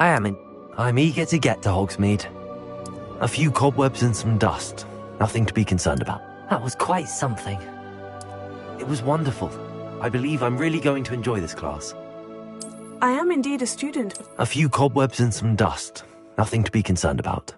I'm eager to get to Hogsmeade. A few cobwebs and some dust. Nothing to be concerned about. That was quite something. It was wonderful. I believe I'm really going to enjoy this class. I am indeed a student. A few cobwebs and some dust. Nothing to be concerned about.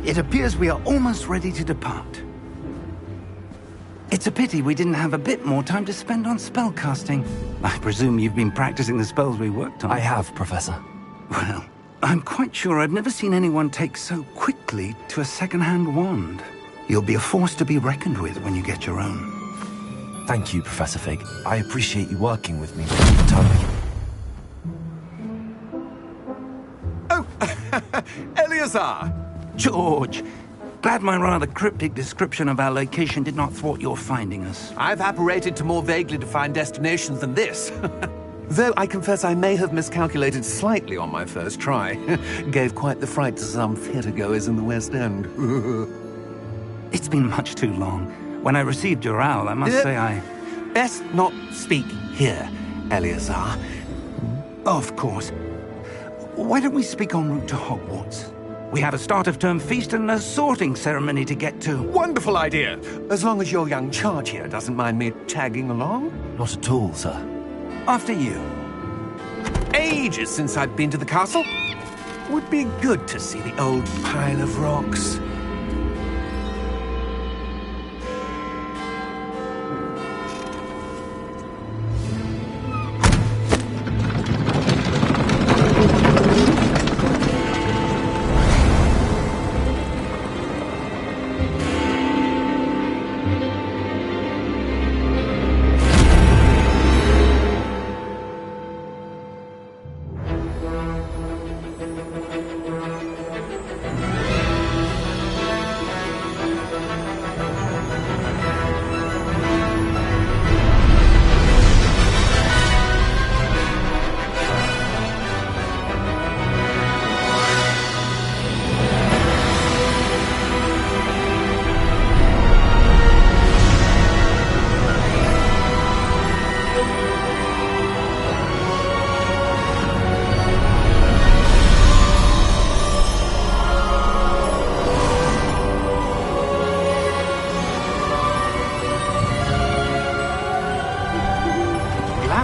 It appears we are almost ready to depart. It's a pity we didn't have a bit more time to spend on spellcasting. I presume you've been practicing the spells we worked on. I have, Professor. Well, I'm quite sure I've never seen anyone take so quickly to a second-hand wand. You'll be a force to be reckoned with when you get your own. Thank you, Professor Fig. I appreciate you working with me all the time. Oh, Eleazar! George! Glad my rather cryptic description of our location did not thwart your finding us. I've apparated to more vaguely defined destinations than this. Though I confess I may have miscalculated slightly on my first try. Gave quite the fright to some theatre-goers in the West End. It's been much too long. When I received your owl, I must say I... Best not speak here, Eleazar. Of course. Why don't we speak en route to Hogwarts? We have a start-of-term feast and a sorting ceremony to get to. Wonderful idea! As long as your young charge here doesn't mind me tagging along. Not at all, sir. After you. Ages since I've been to the castle. Would be good to see the old pile of rocks.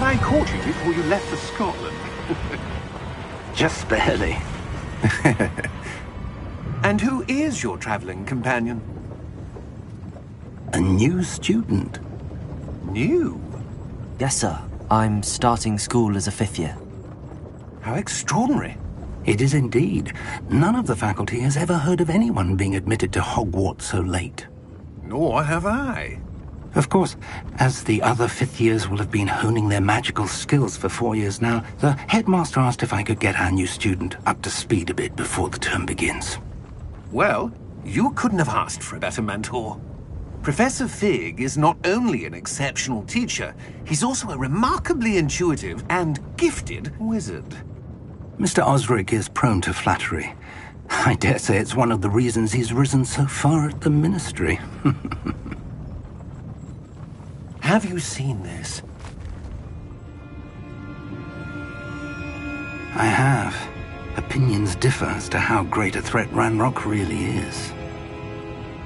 I caught you before you left for Scotland. Just barely. And who is your traveling companion? A new student. New? Yes, sir. I'm starting school as a 5th year. How extraordinary. It is indeed. None of the faculty has ever heard of anyone being admitted to Hogwarts so late. Nor have I. Of course, as the other 5th years will have been honing their magical skills for 4 years now, the headmaster asked if I could get our new student up to speed a bit before the term begins. Well, you couldn't have asked for a better mentor. Professor Fig is not only an exceptional teacher, he's also a remarkably intuitive and gifted wizard. Mr. Osric is prone to flattery. I dare say it's one of the reasons he's risen so far at the ministry. Have you seen this? I have. Opinions differ as to how great a threat Ranrock really is.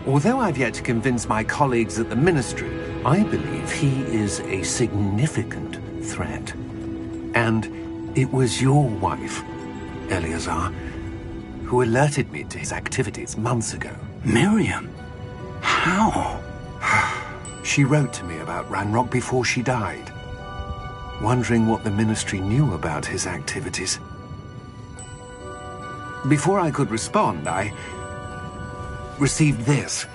Although I've yet to convince my colleagues at the Ministry, I believe he is a significant threat. And it was your wife, Eleazar, who alerted me to his activities months ago. Miriam? How? She wrote to me about Ranrock before she died, wondering what the Ministry knew about his activities. Before I could respond, I received this.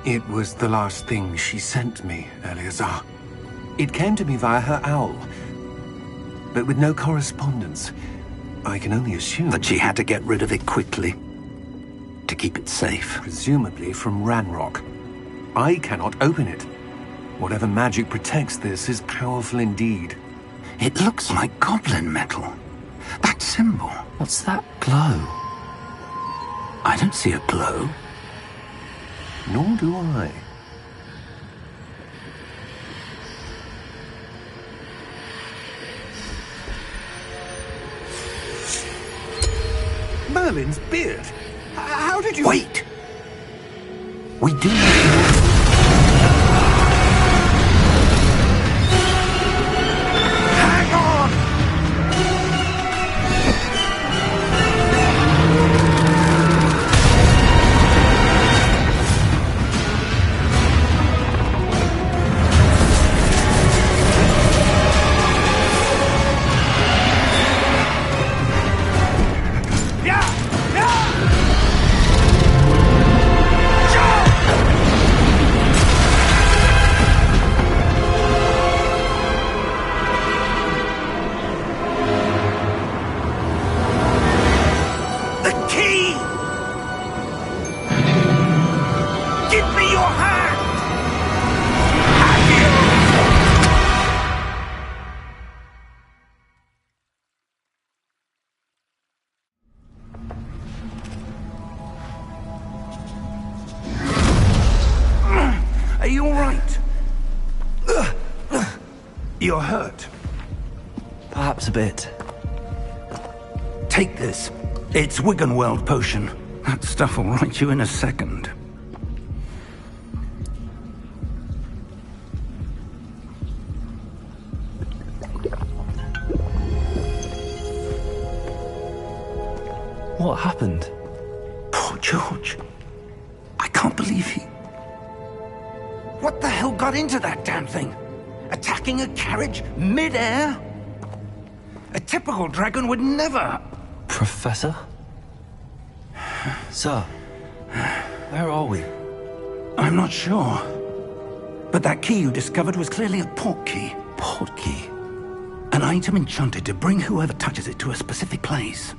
It was the last thing she sent me, Eleazar. It came to me via her owl, but with no correspondence. I can only assume That she had to get rid of it quickly, to keep it safe. presumably from Ranrock. I cannot open it. Whatever magic protects this is powerful indeed. It looks like goblin metal. That symbol. What's that glow? I don't see a glow. Nor do I. Merlin's beard. How did you... Wait! We do need more... Hang on! Are you all right? You're hurt. Perhaps a bit. Take this. It's Wiggenweld potion. That stuff will right you in a second. What happened? Poor George. I can't believe he... What the hell got into that damn thing? Attacking a carriage mid-air? A typical dragon would never... Professor? Sir, where are we? I'm not sure. But that key you discovered was clearly a port key. Port key? An item enchanted to bring whoever touches it to a specific place.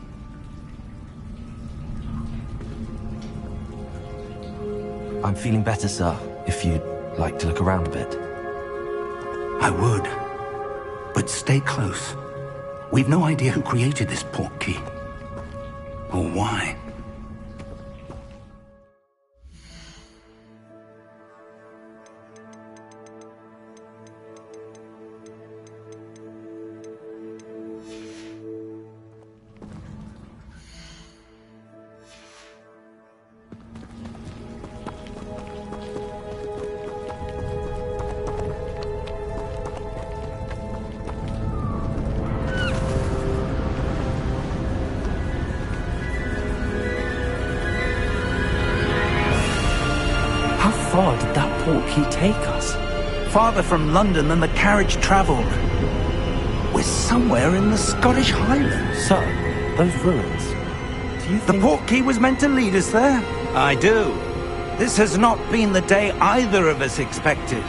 I'm feeling better, sir, if you'd like to look around a bit. I would. But stay close. We've no idea who created this port key. Or why. How far did that port key take us? Farther from London than the carriage travelled. We're somewhere in the Scottish Highlands. Sir, those ruins. Do you The think... port key was meant to lead us there? I do. This has not been the day either of us expected.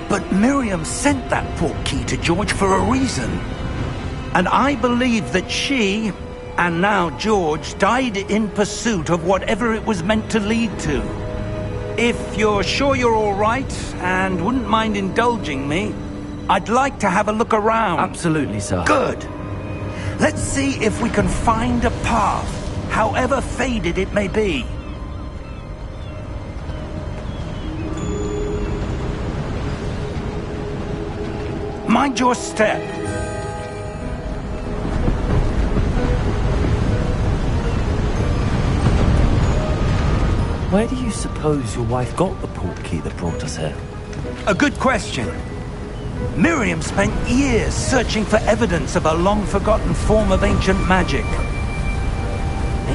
But Miriam sent that port key to George for a reason. And I believe that she, and now George, died in pursuit of whatever it was meant to lead to. If you're sure you're all right, and wouldn't mind indulging me, I'd like to have a look around. Absolutely, sir. Good. Let's see if we can find a path, however faded it may be. Mind your step. Where do you suppose your wife got the port key that brought us here? A good question. Miriam spent years searching for evidence of a long-forgotten form of ancient magic.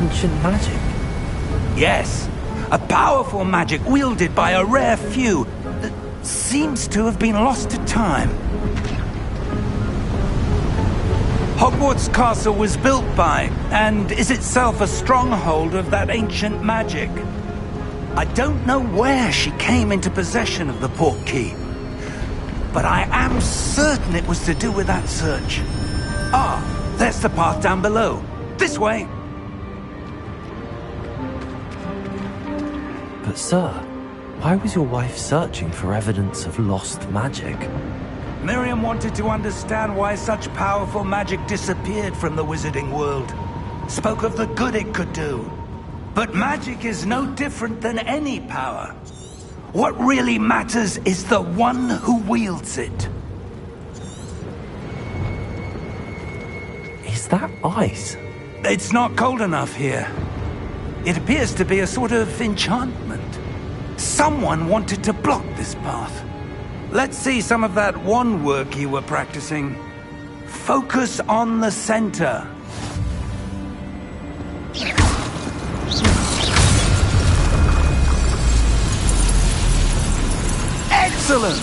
ancient magic. Yes, a powerful magic wielded by a rare few that seems to have been lost to time. Hogwarts Castle was built by, and is itself a stronghold of that ancient magic. I don't know where she came into possession of the portkey, but I am certain it was to do with that search. Ah, there's the path down below. This way. But sir, why was your wife searching for evidence of lost magic? Miriam wanted to understand why such powerful magic disappeared from the wizarding world. Spoke of the good it could do. But magic is no different than any power. What really matters is the one who wields it. Is that ice? It's not cold enough here. It appears to be a sort of enchantment. Someone wanted to block this path. Let's see some of that wand work you were practicing. Focus on the center. Excellent!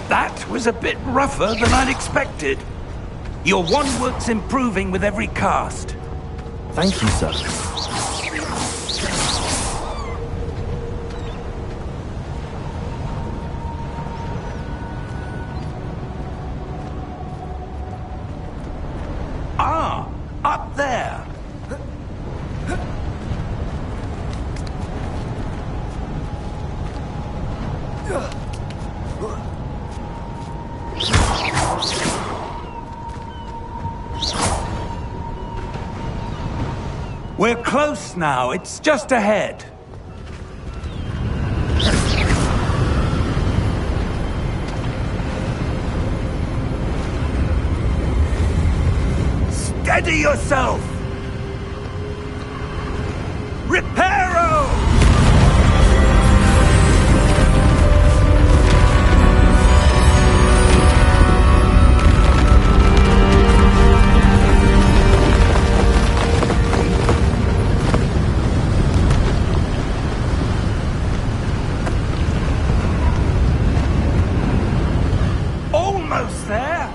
That was a bit rougher than I'd expected. Your wand work's improving with every cast. Thank you, sir. Ah, up there. We're close now. It's just ahead. Steady yourself! Reparo! Almost there!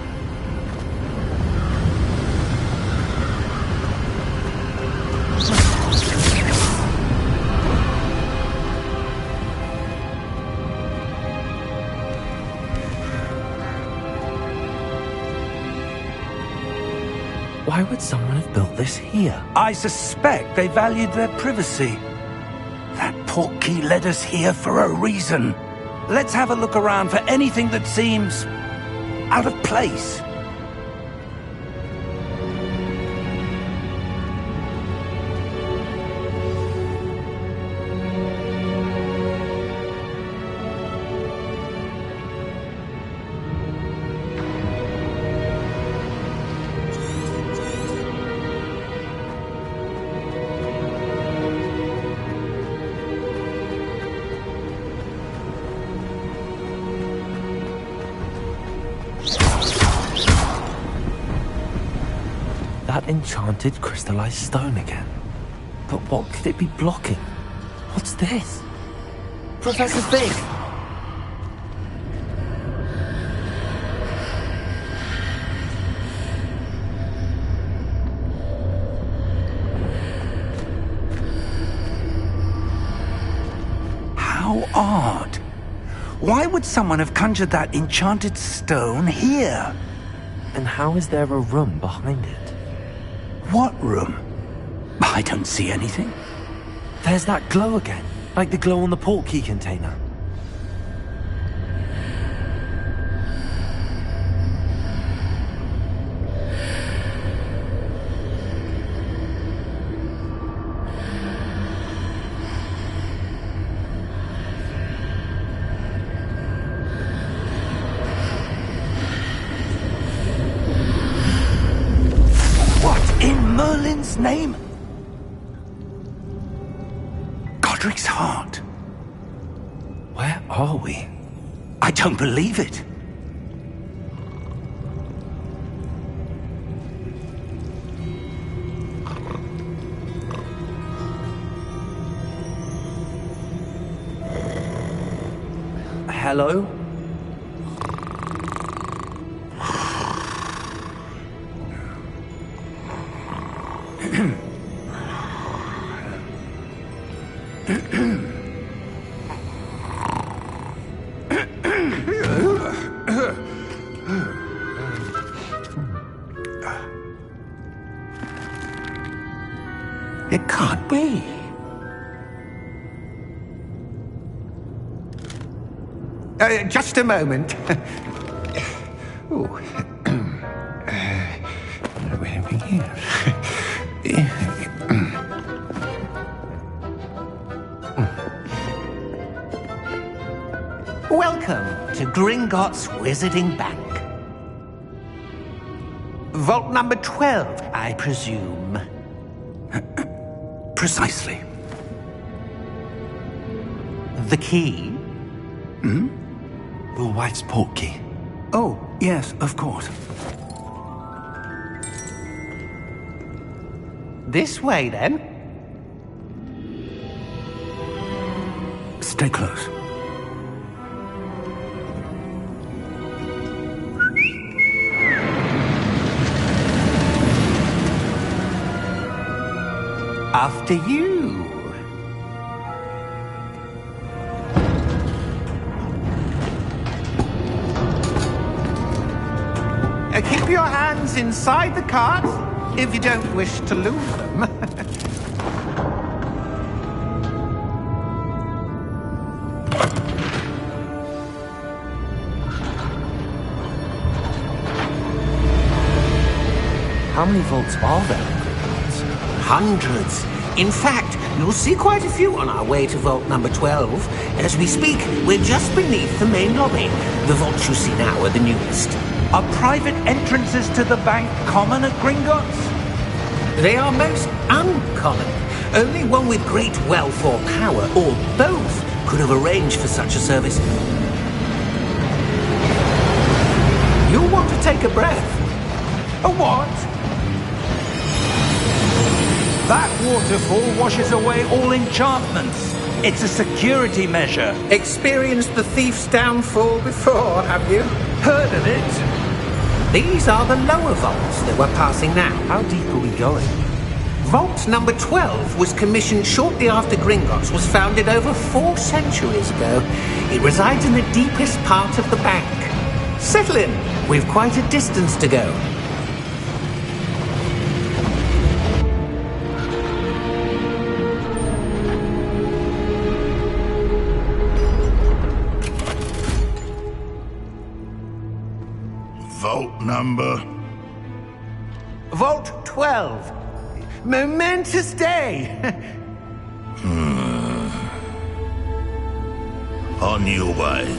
Why would someone have built this here? I suspect they valued their privacy. That portkey led us here for a reason. Let's have a look around for anything that seems out of place. That enchanted crystallized stone again. But what could it be blocking? What's this? Professor Fig! How odd. Why would someone have conjured that enchanted stone here? And how is there a room behind it? What room? I don't see anything. There's that glow again, like the glow on the portkey container. What in Merlin's name? his heart. Where are we? I don't believe it. Hello? It can't be. Just a moment. Ooh. Where are we here? Welcome to Gringotts Wizarding Bank. Vault number 12, I presume. Precisely. The key? Your wife's portkey. Oh, yes, of course. This way, then. Stay close. After you. Keep your hands inside the cart if you don't wish to lose them. How many vaults are there in Gringotts? Hundreds. In fact, you'll see quite a few on our way to vault number 12. As we speak, we're just beneath the main lobby. The vaults you see now are the newest. Are private entrances to the bank common at Gringotts? They are most uncommon. Only one with great wealth or power, or both, could have arranged for such a service. You'll want to take a breath. A what? That waterfall washes away all enchantments. It's a security measure. Experienced the thief's downfall before, have you? Heard of it? These are the lower vaults that we're passing now. How deep are we going? Vault number 12 was commissioned shortly after Gringotts was founded over 4 centuries ago. It resides in the deepest part of the bank. Settle in. We've quite a distance to go. Vault number? Vault 12. Momentous day. On your way.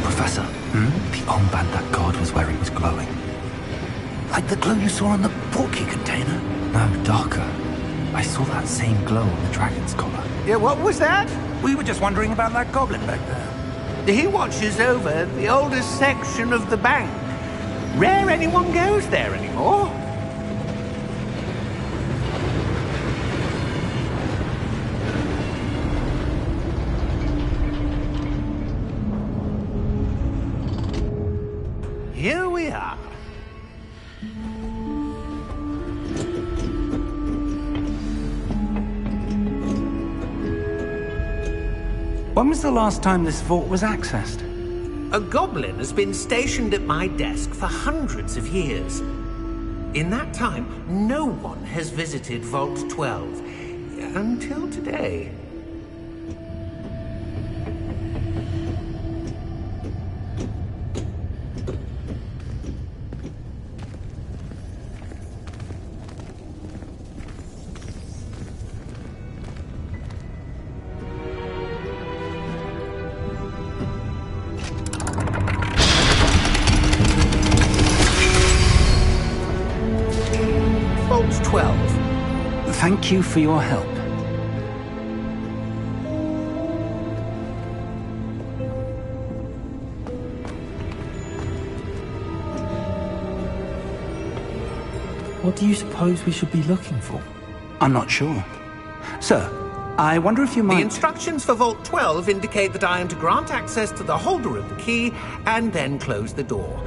Professor, the armband that guard was wearing was glowing. Like the glow you saw on the portkey container? No, darker. I saw that same glow on the dragon's collar. Yeah, what was that? We were just wondering about that goblin back there. He watches over the oldest section of the bank. Rare anyone goes there anymore. Here we are. When was the last time this vault was accessed? A goblin has been stationed at my desk for hundreds of years. In that time, no one has visited Vault 12. Until today. Thank you for your help. What do you suppose we should be looking for? I'm not sure. Sir, I wonder if you might... The instructions for Vault 12 indicate that I am to grant access to the holder of the key and then close the door.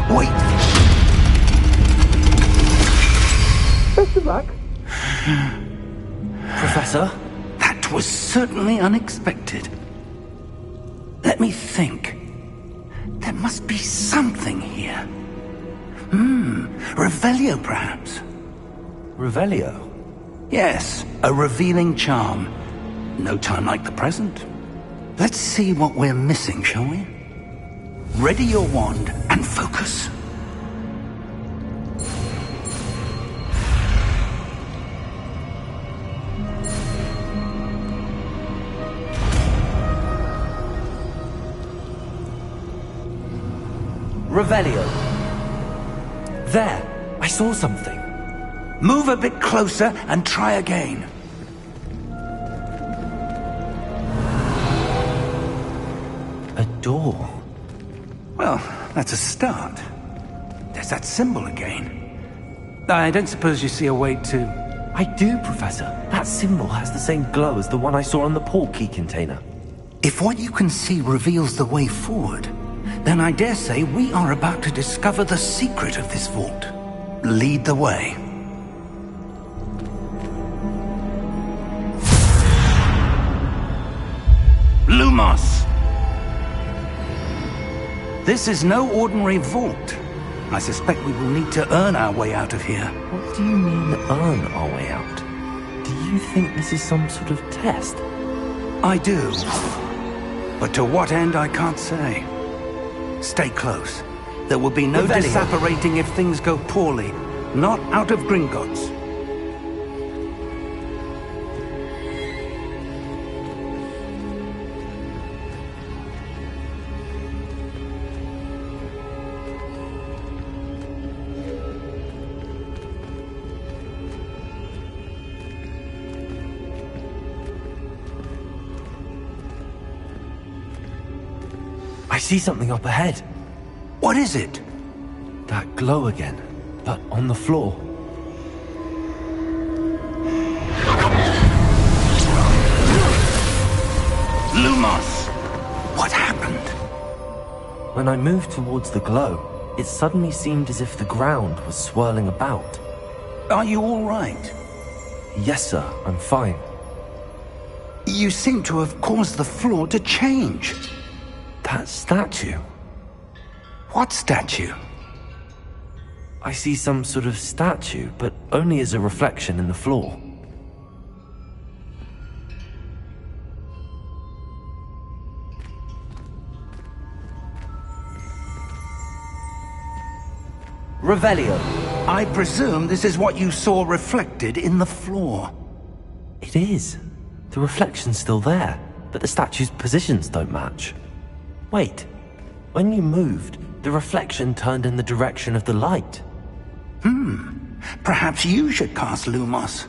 Wait! Best of luck. Professor? That was certainly unexpected. Let me think. There must be something here. Revelio, perhaps? Revelio? Yes, a revealing charm. No time like the present. Let's see what we're missing, shall we? Ready your wand and focus. Revelio. There! I saw something. Move a bit closer and try again. A door. Well, that's a start. There's that symbol again. I don't suppose you see a way to... I do, Professor. That symbol has the same glow as the one I saw on the portkey container. If what you can see reveals the way forward, then I dare say we are about to discover the secret of this vault. Lead the way. Lumos! This is no ordinary vault. I suspect we will need to earn our way out of here. What do you mean, earn our way out? Do you think this is some sort of test? I do. But to what end, I can't say. Stay close. There will be no Revelio. disapparating if things go poorly. Not out of Gringotts. I see something up ahead. What is it? That glow again, but on the floor. Lumos! What happened? When I moved towards the glow, it suddenly seemed as if the ground was swirling about. Are you all right? Yes, sir, I'm fine. You seem to have caused the floor to change. That statue. What statue? I see some sort of statue, but only as a reflection in the floor. Revelio. I presume this is what you saw reflected in the floor. It is. The reflection's still there, but the statue's positions don't match. Wait. When you moved, the reflection turned in the direction of the light. Perhaps you should cast Lumos.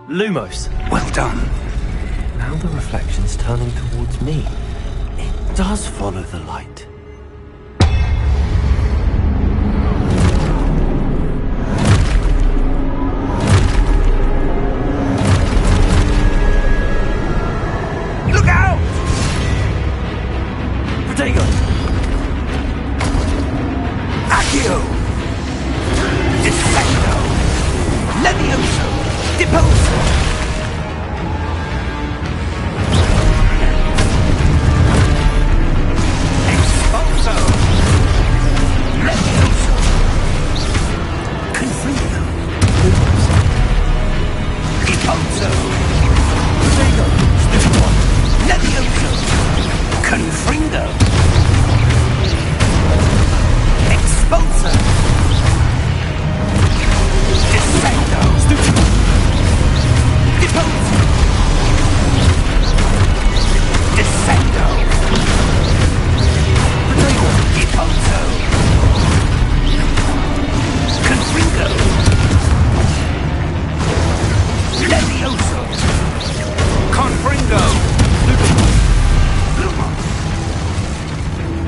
Lumos. Well done. Now the reflection's turning towards me. It does follow the light. Look out! Protego! Accio! Defecto! Levioso! Deposo! Expulso! Levioso! Confringo! Deposo! Protego! Stupid one! Levioso! Confringo! Expulso! Defecto! Stupid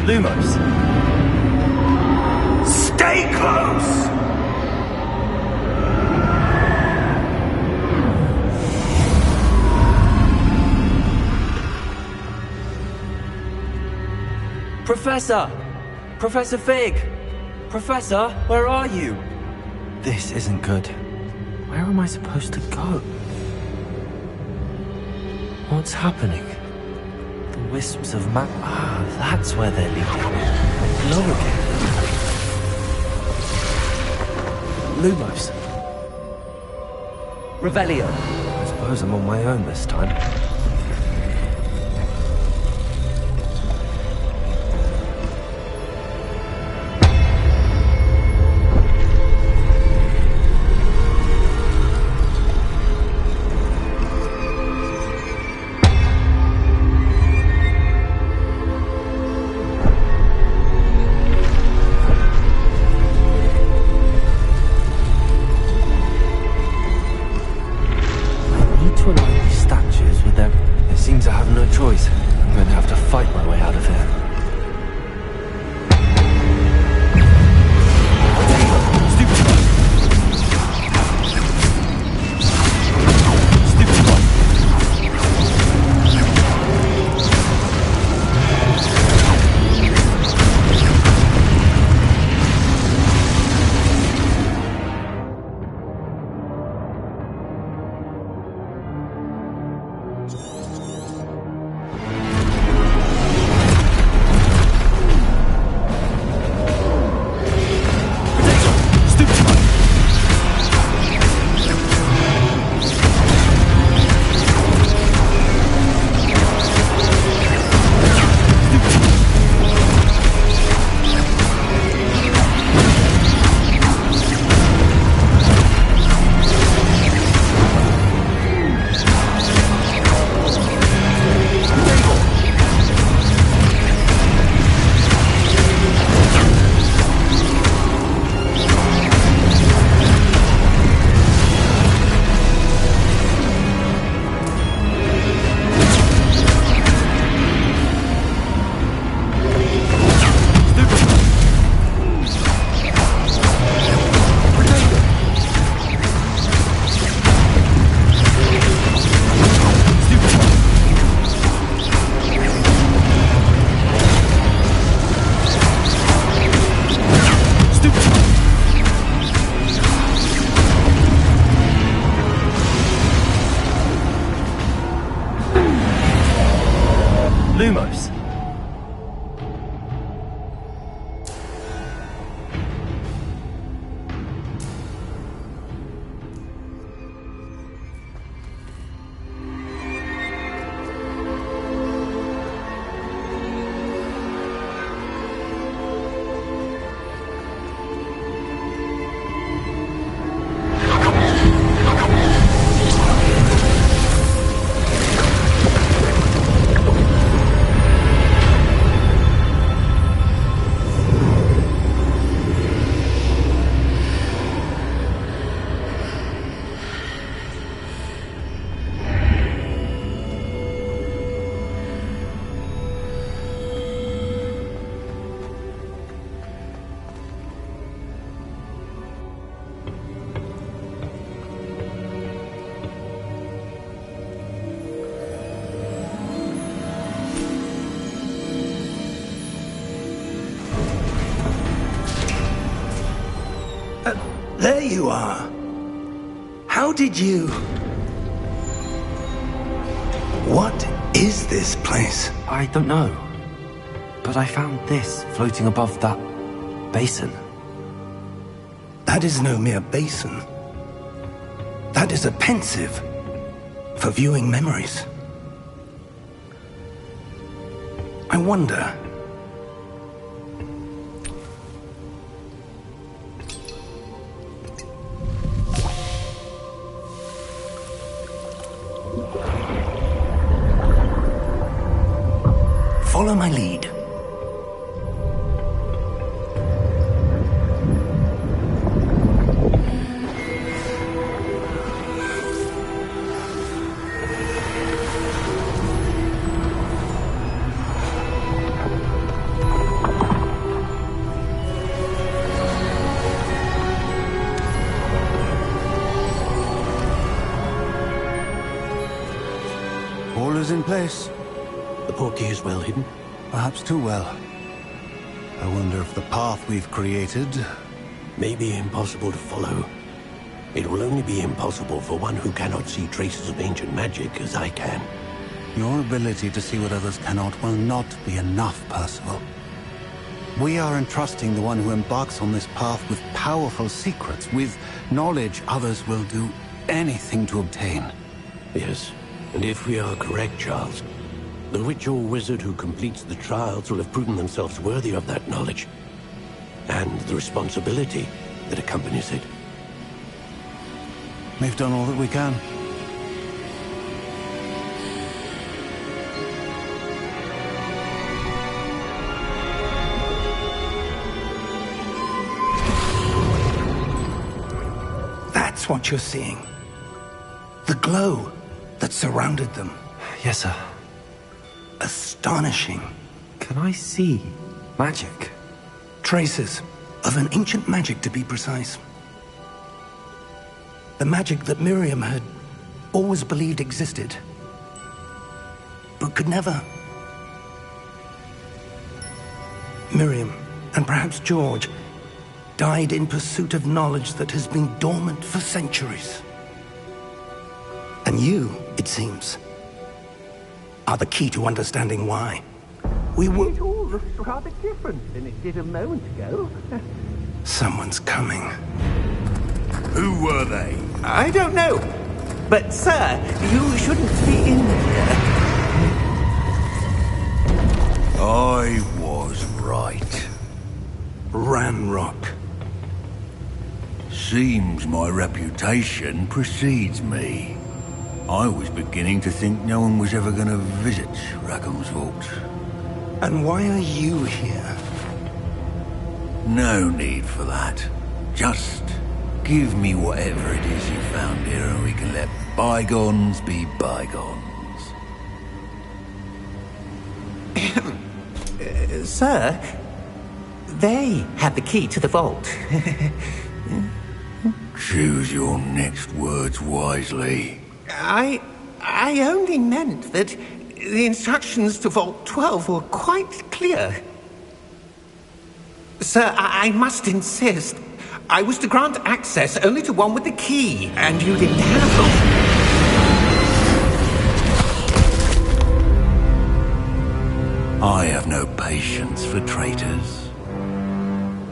Lumos! Stay close! Professor! Professor Fig! Professor, where are you? This isn't good. Where am I supposed to go? What's happening? The wisps of Ah, that's where they're leading. Low again. Lumos. Revelio. I suppose I'm on my own this time. Choice. I'm going to have to fight my way out of here. Lumos. There you are. How did you... What is this place? I don't know. But I found this floating above that basin. That is no mere basin. That is a pensive for viewing memories. I wonder... Follow my lead. All is in place. The portkey is well hidden? Perhaps too well. I wonder if the path we've created... may be impossible to follow. It will only be impossible for one who cannot see traces of ancient magic as I can. Your ability to see what others cannot will not be enough, Percival. We are entrusting the one who embarks on this path with powerful secrets, with knowledge others will do anything to obtain. Yes, and if we are correct, Charles, the witch or wizard who completes the trials will have proven themselves worthy of that knowledge, and the responsibility that accompanies it. We've done all that we can. That's what you're seeing. The glow that surrounded them. Yes, sir. Astonishing. Can I see magic? Traces of an ancient magic, to be precise. The magic that Miriam had always believed existed, but could never. Miriam, and perhaps George, died in pursuit of knowledge that has been dormant for centuries. And you, it seems, are the key to understanding why. It all looks rather different than it did a moment ago. Someone's coming. Who were they? I don't know. But, sir, you shouldn't be in here. I was right. Ranrock. Seems my reputation precedes me. I was beginning to think no one was ever going to visit Rackham's Vault. And why are you here? No need for that. Just give me whatever it is you found here and we can let bygones be bygones. Sir, they had the key to the vault. Choose your next words wisely. I only meant that the instructions to Vault 12 were quite clear. Sir, I must insist. I was to grant access only to one with the key, and you didn't have them. I have no patience for traitors.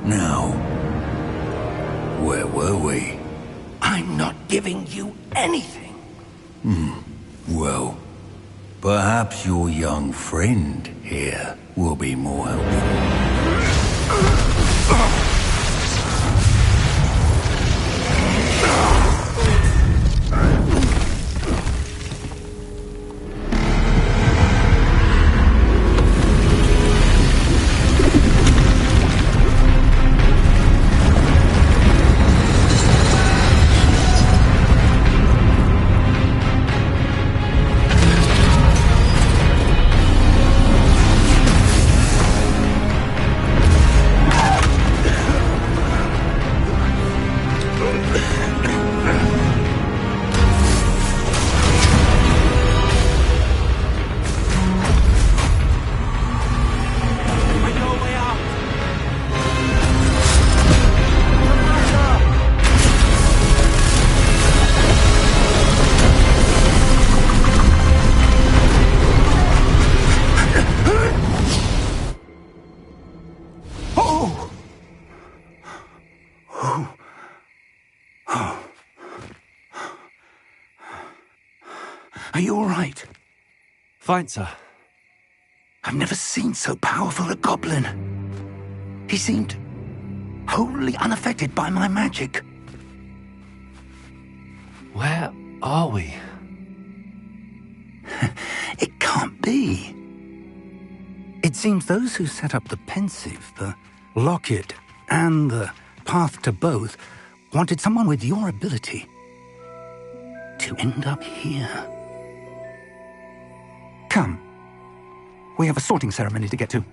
Now, where were we? I'm not giving you anything. Well, perhaps your young friend here will be more helpful. Are you all right? Fine, sir. I've never seen so powerful a goblin. He seemed wholly unaffected by my magic. Where are we? It can't be. It seems those who set up the pensive, the locket, and the path to both wanted someone with your ability to end up here. Come. We have a sorting ceremony to get to.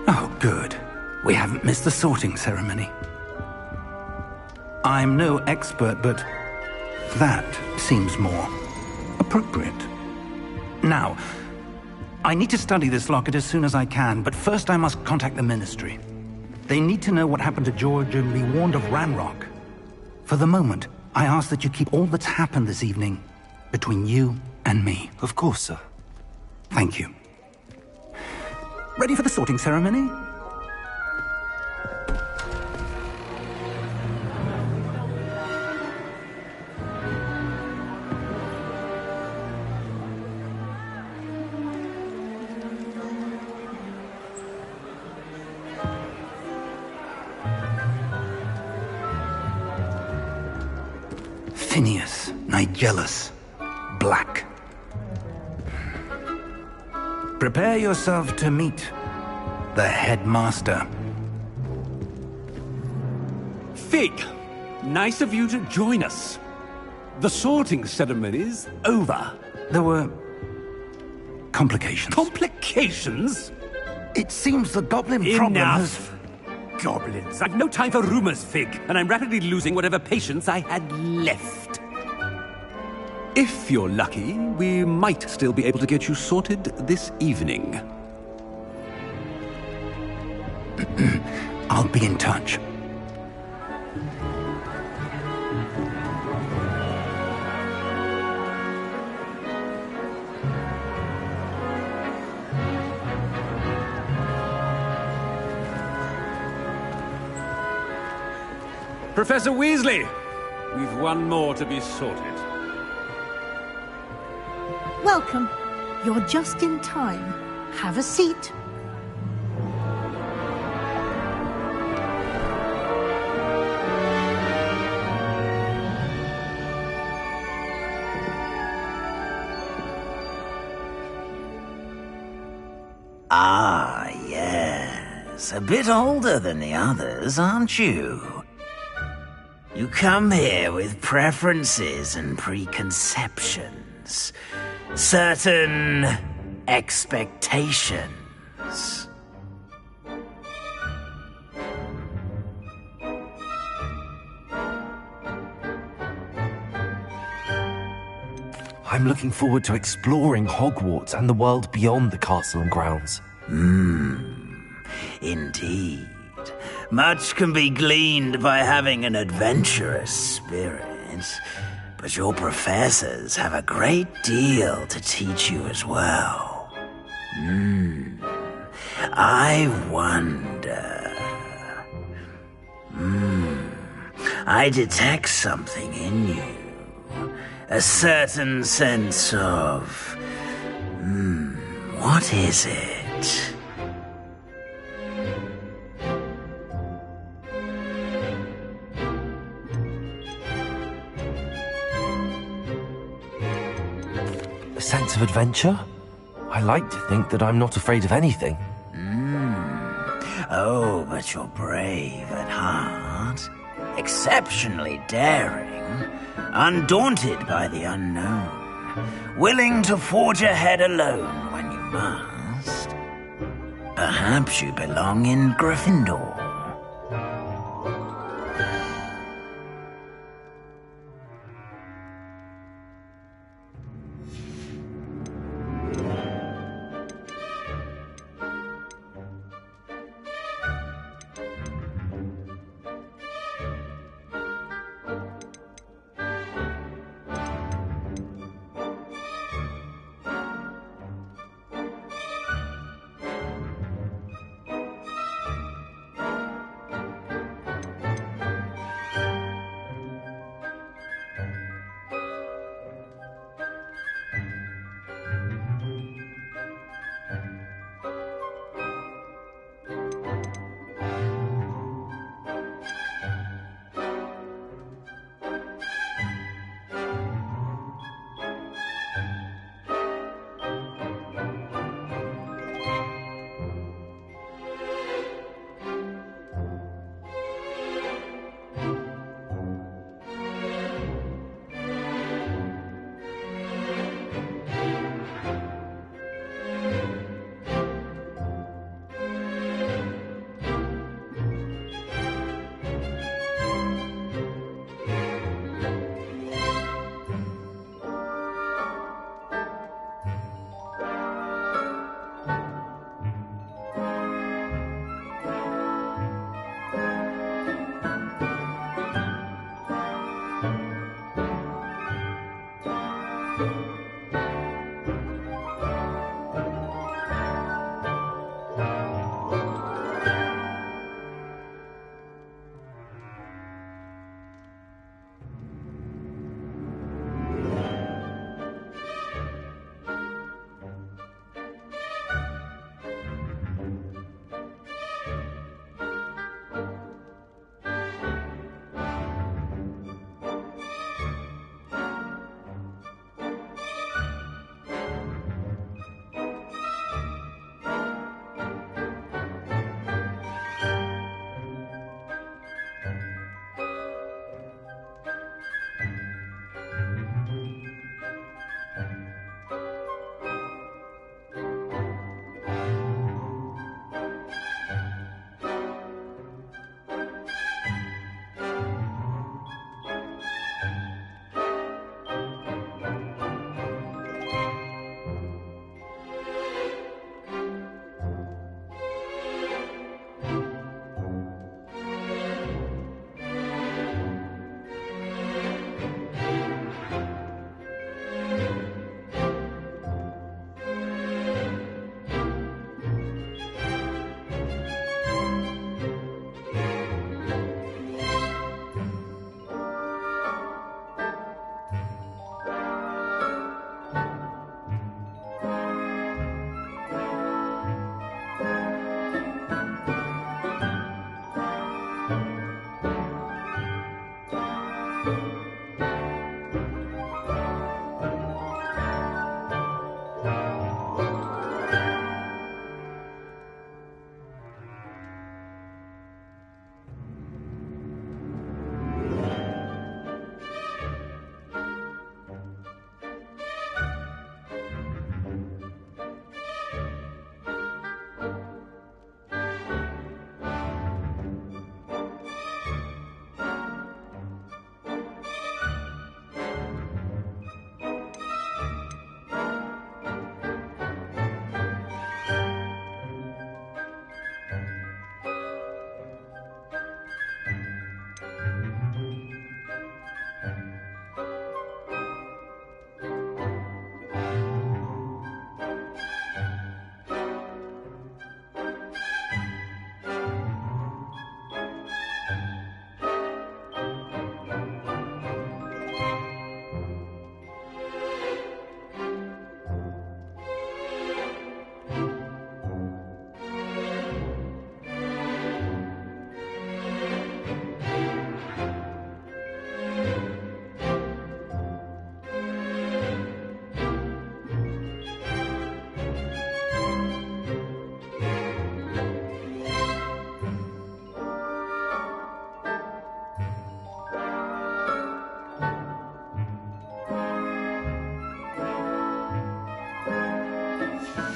Oh, good. We haven't missed the sorting ceremony. I'm no expert, but that seems more appropriate. Now, I need to study this locket as soon as I can, but first I must contact the Ministry. They need to know what happened to George and be warned of Ranrock. For the moment, I ask that you keep all that's happened this evening between you and me. Of course, sir. Thank you. Ready for the sorting ceremony? Phineas, Nigellus, Black. Prepare yourself to meet the headmaster. Fig, nice of you to join us. The sorting ceremony's over. There were complications. Complications? It seems the goblin problem has... Enough! Goblins. I've no time for rumors, Fig, and I'm rapidly losing whatever patience I had left. If you're lucky, we might still be able to get you sorted this evening. I'll be in touch. Professor Weasley, we've one more to be sorted. Welcome. You're just in time. Have a seat. Ah, yes. A bit older than the others, aren't you? You come here with preferences and preconceptions. Certain expectations. I'm looking forward to exploring Hogwarts and the world beyond the castle and grounds. Indeed. Much can be gleaned by having an adventurous spirit. But your professors have a great deal to teach you as well. I wonder... I detect something in you. A certain sense of... what is it? A sense of adventure? I like to think that I'm not afraid of anything. Oh, but you're brave at heart. Exceptionally daring. Undaunted by the unknown. Willing to forge ahead alone when you must. Perhaps you belong in Gryffindor.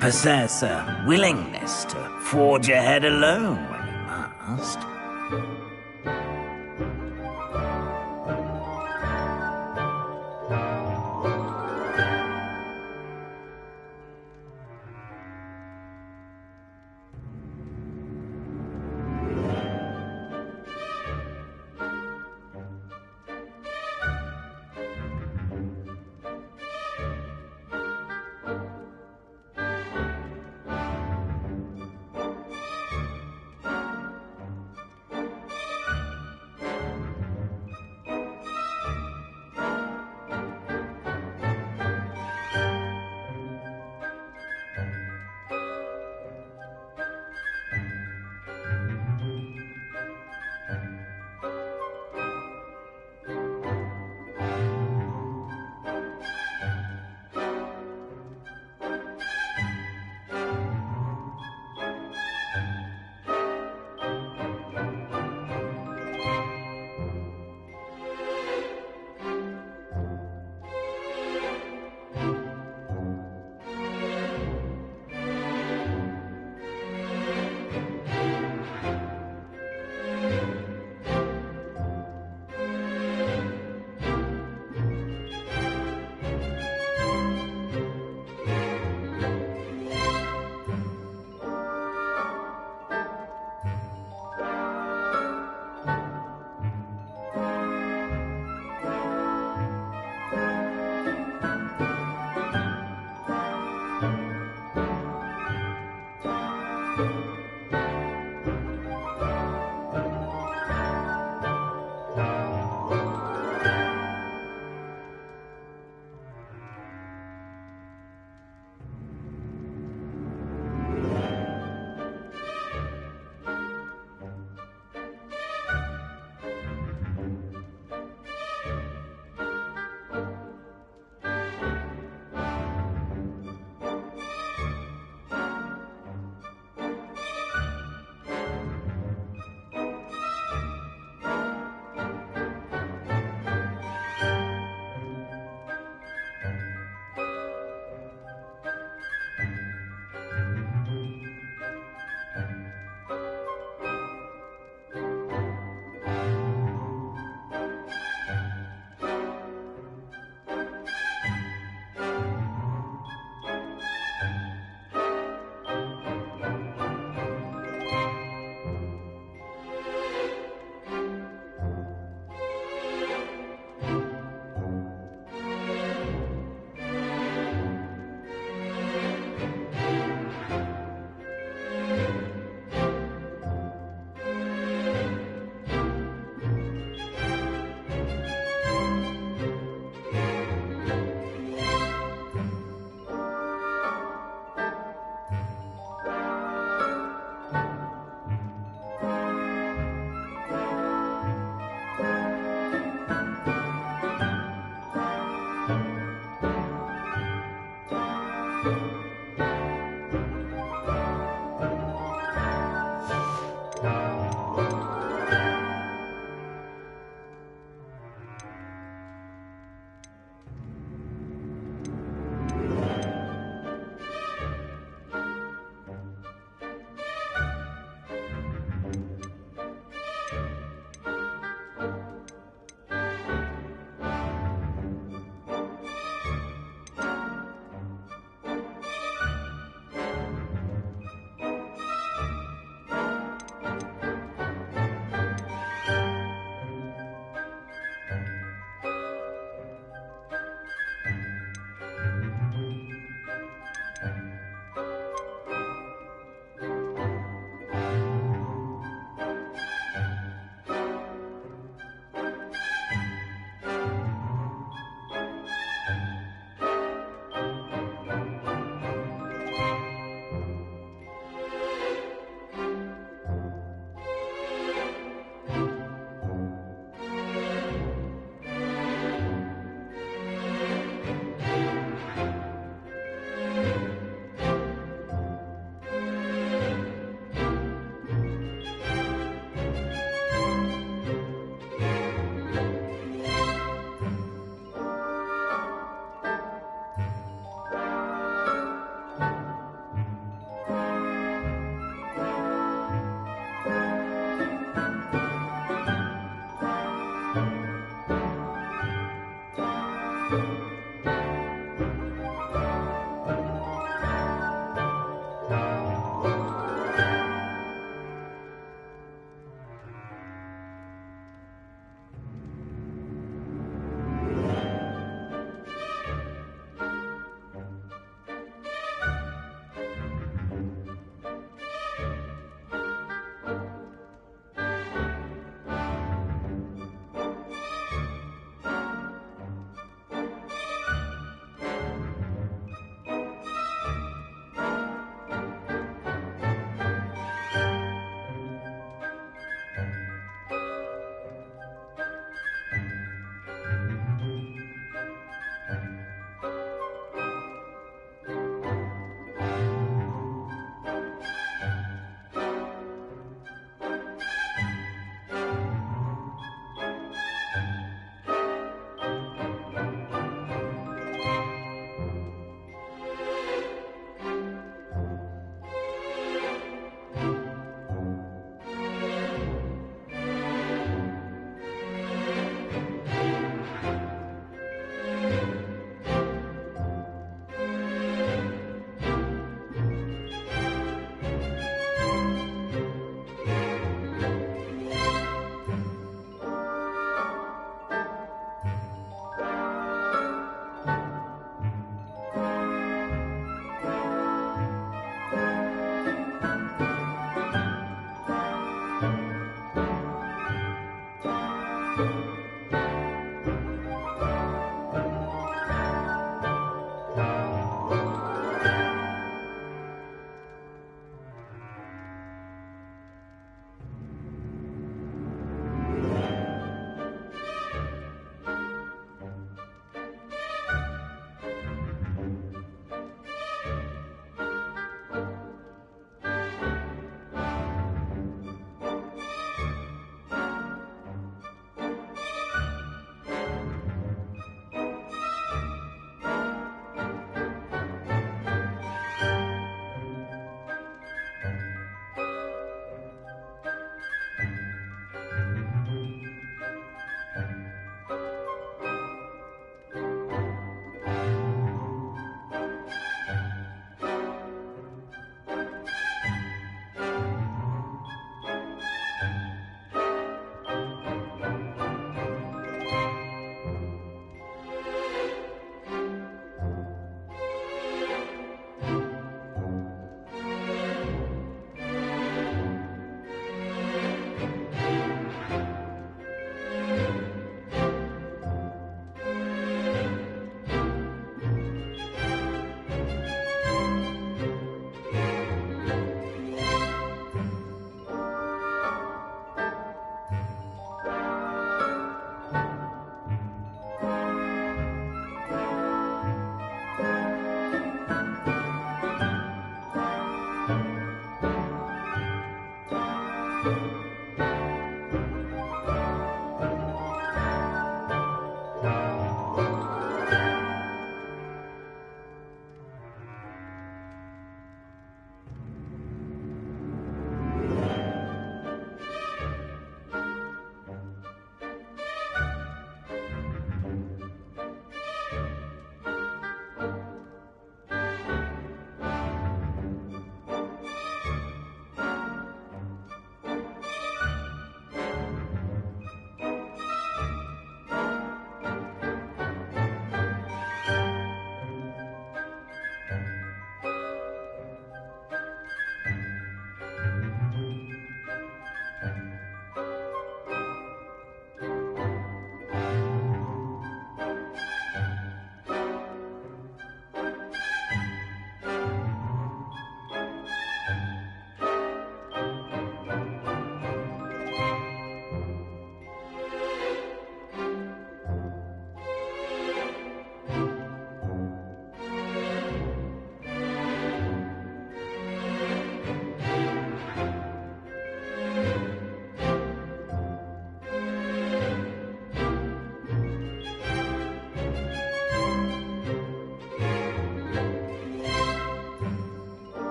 Possess a willingness to forge ahead alone when you must.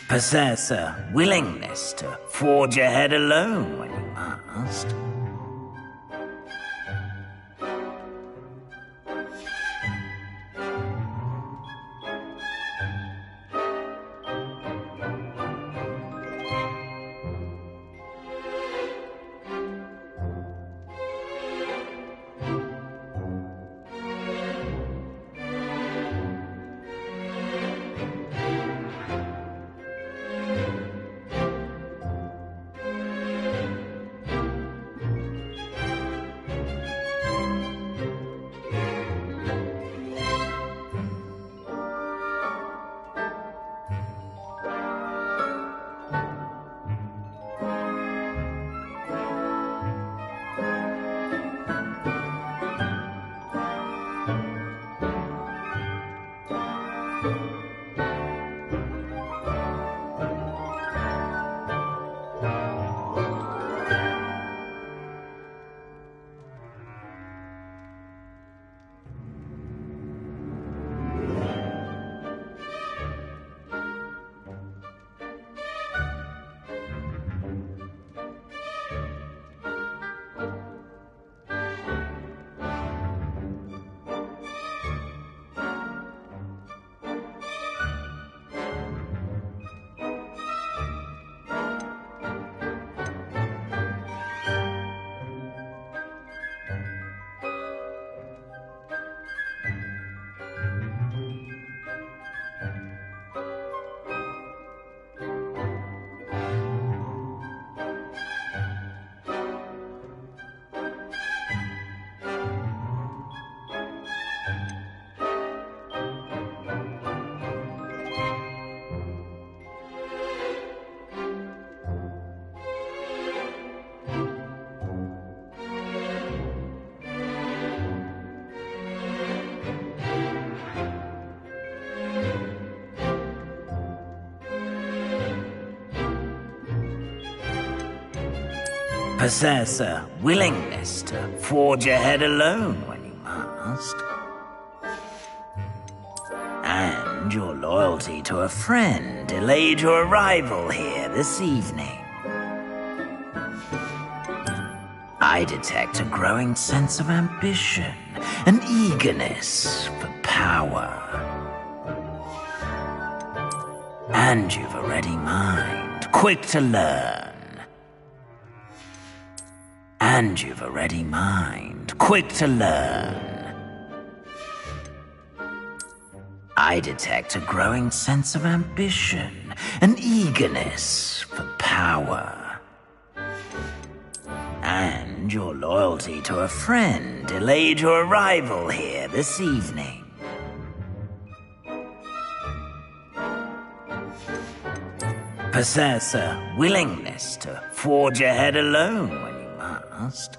Possess a willingness to forge ahead alone when you must. Possess a willingness to forge ahead alone when you must. And your loyalty to a friend delayed your arrival here this evening. I detect a growing sense of ambition, an eagerness for power. And you've a ready mind, quick to learn. And you've a ready mind, quick to learn. I detect a growing sense of ambition, an eagerness for power. And your loyalty to a friend delayed your arrival here this evening. Possess a willingness to forge ahead alone when you must.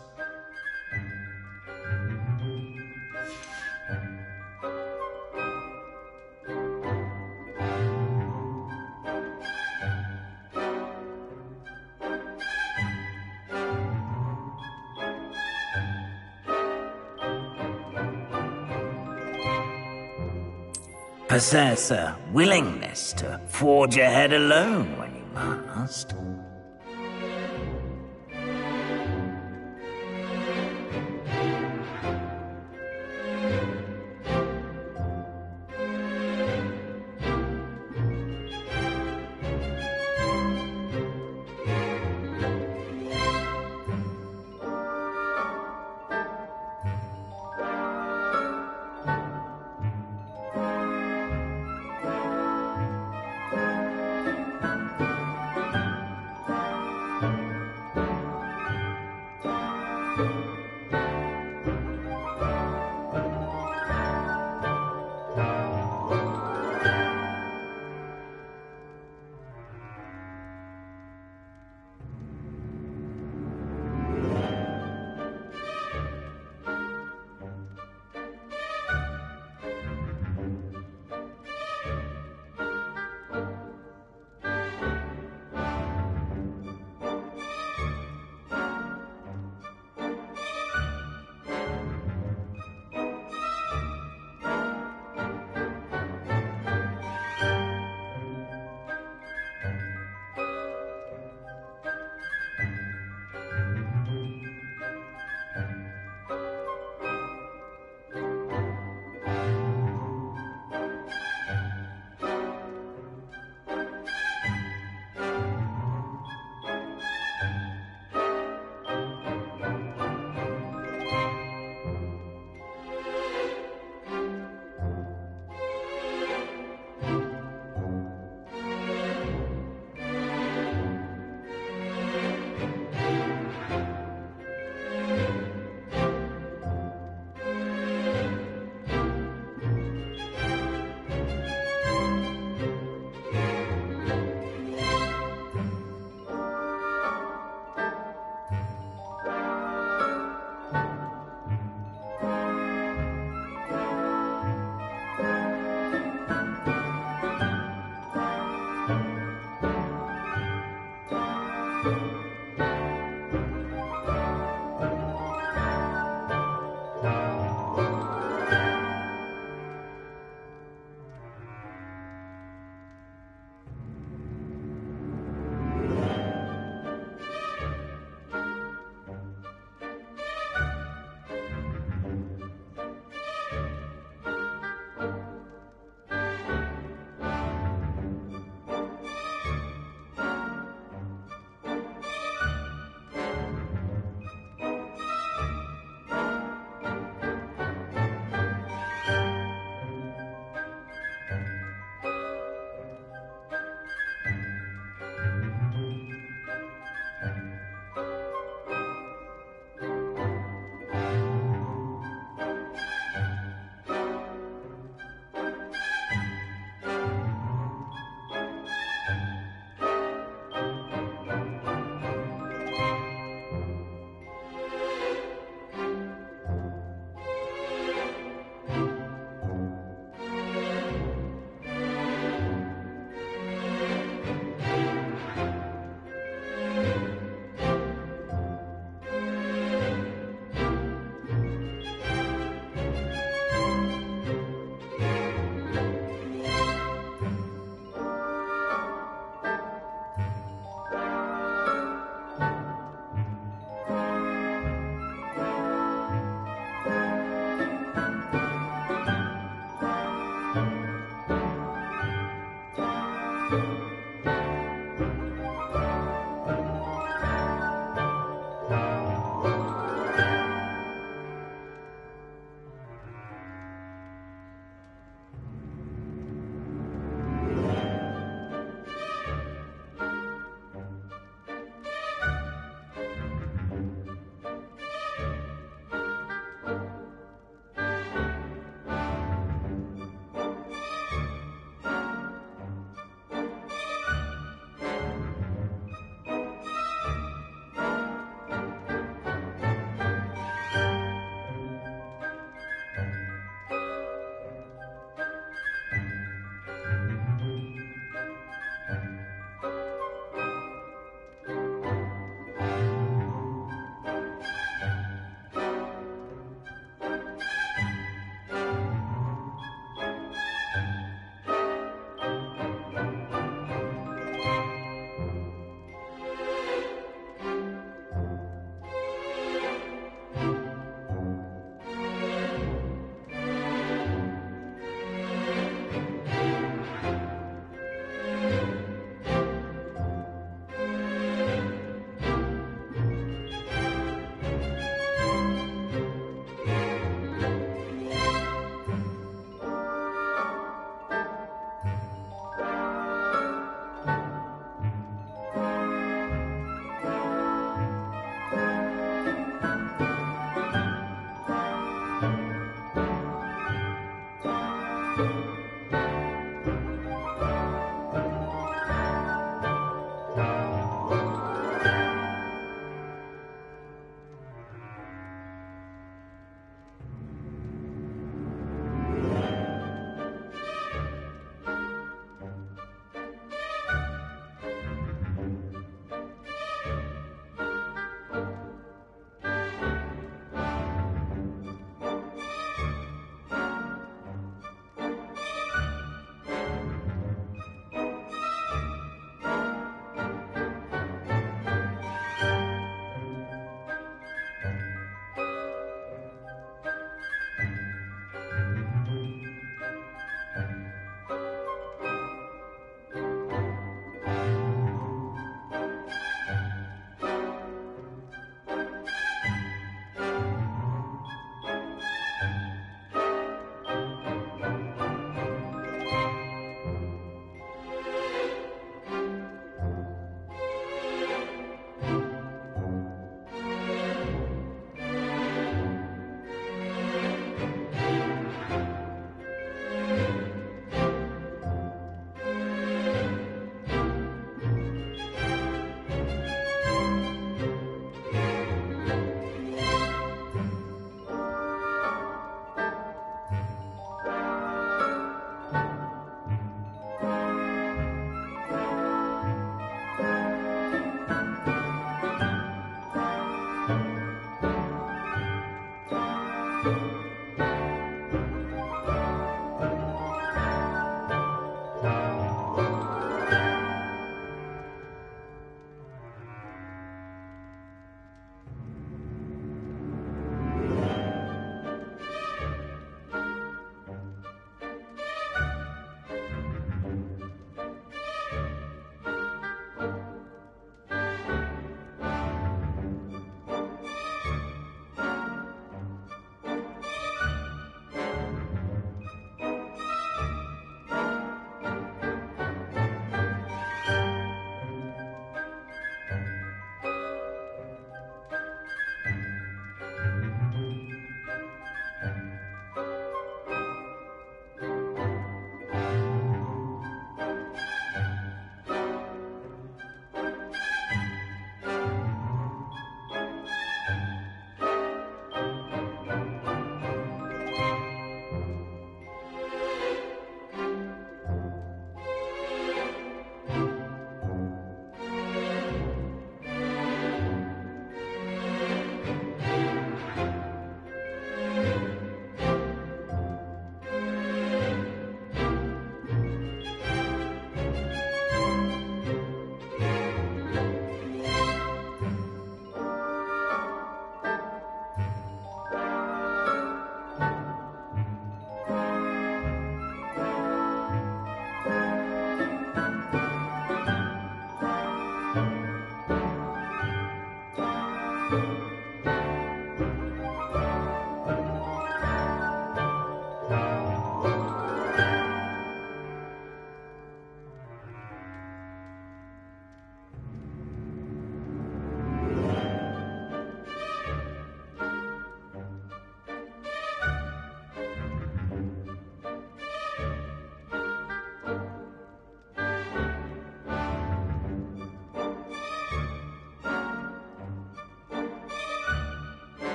Possess a willingness to forge ahead alone when you must.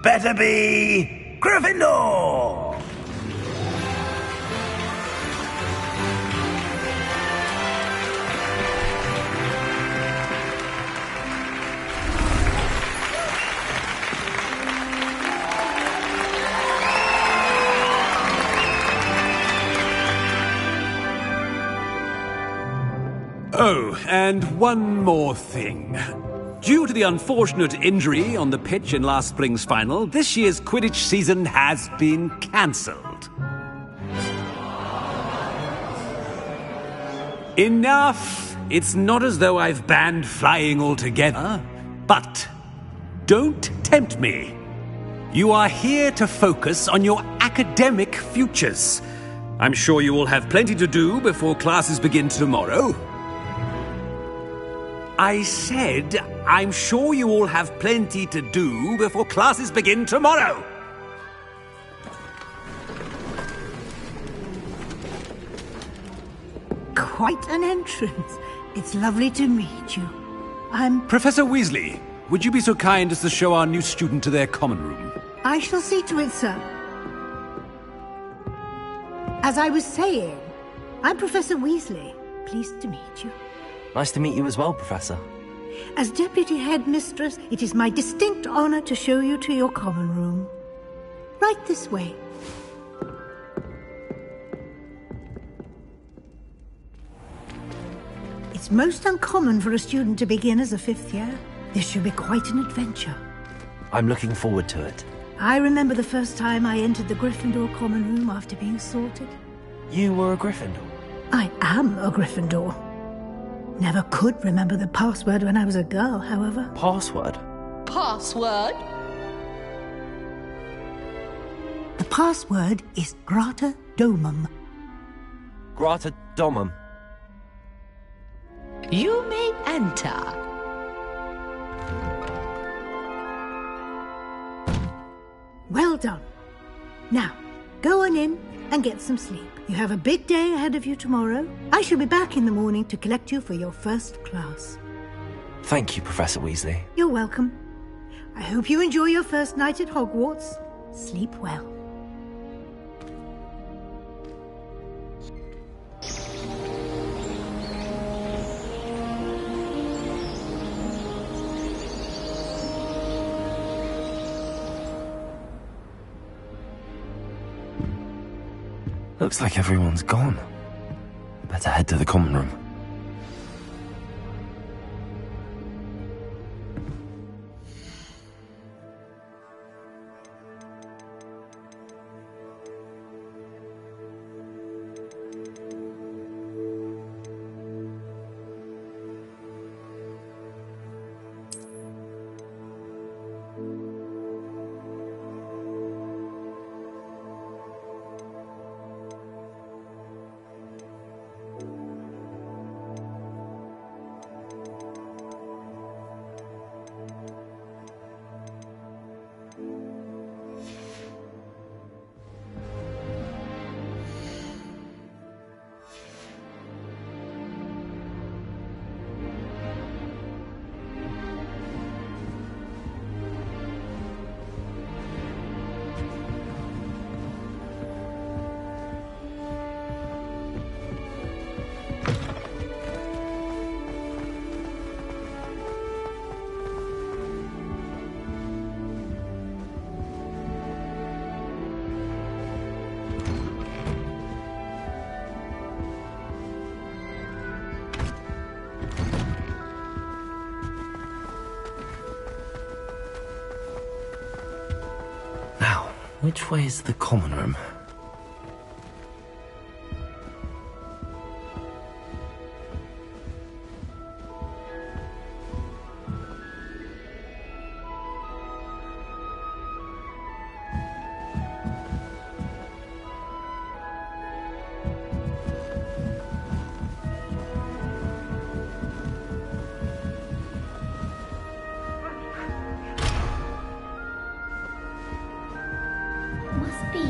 better be Gryffindor! Oh, and one more thing. Due to the unfortunate injury on the pitch in last spring's final, this year's Quidditch season has been cancelled. Enough! It's not as though I've banned flying altogether, but don't tempt me. You are here to focus on your academic futures. I'm sure you will have plenty to do before classes begin tomorrow. I said, I'm sure you all have plenty to do before classes begin tomorrow. Quite an entrance. It's lovely to meet you. I'm... Professor Weasley, would you be so kind as to show our new student to their common room? I shall see to it, sir. As I was saying, I'm Professor Weasley. Pleased to meet you. Nice to meet you as well, Professor. As Deputy Headmistress, it is my distinct honor to show you to your common room. Right this way. It's most uncommon for a student to begin as a fifth year. This should be quite an adventure. I'm looking forward to it. I remember the first time I entered the Gryffindor common room after being sorted. You were a Gryffindor? I am a Gryffindor. Never could remember the password when I was a girl, however. Password? Password? The password is Grata Domum. Grata Domum. You may enter. Well done. Now, go on in and get some sleep. You have a big day ahead of you tomorrow. I shall be back in the morning to collect you for your first class. Thank you, Professor Weasley. You're welcome. I hope you enjoy your first night at Hogwarts. Sleep well. Looks like everyone's gone. Better head to the common room. Which way is the common room? Must be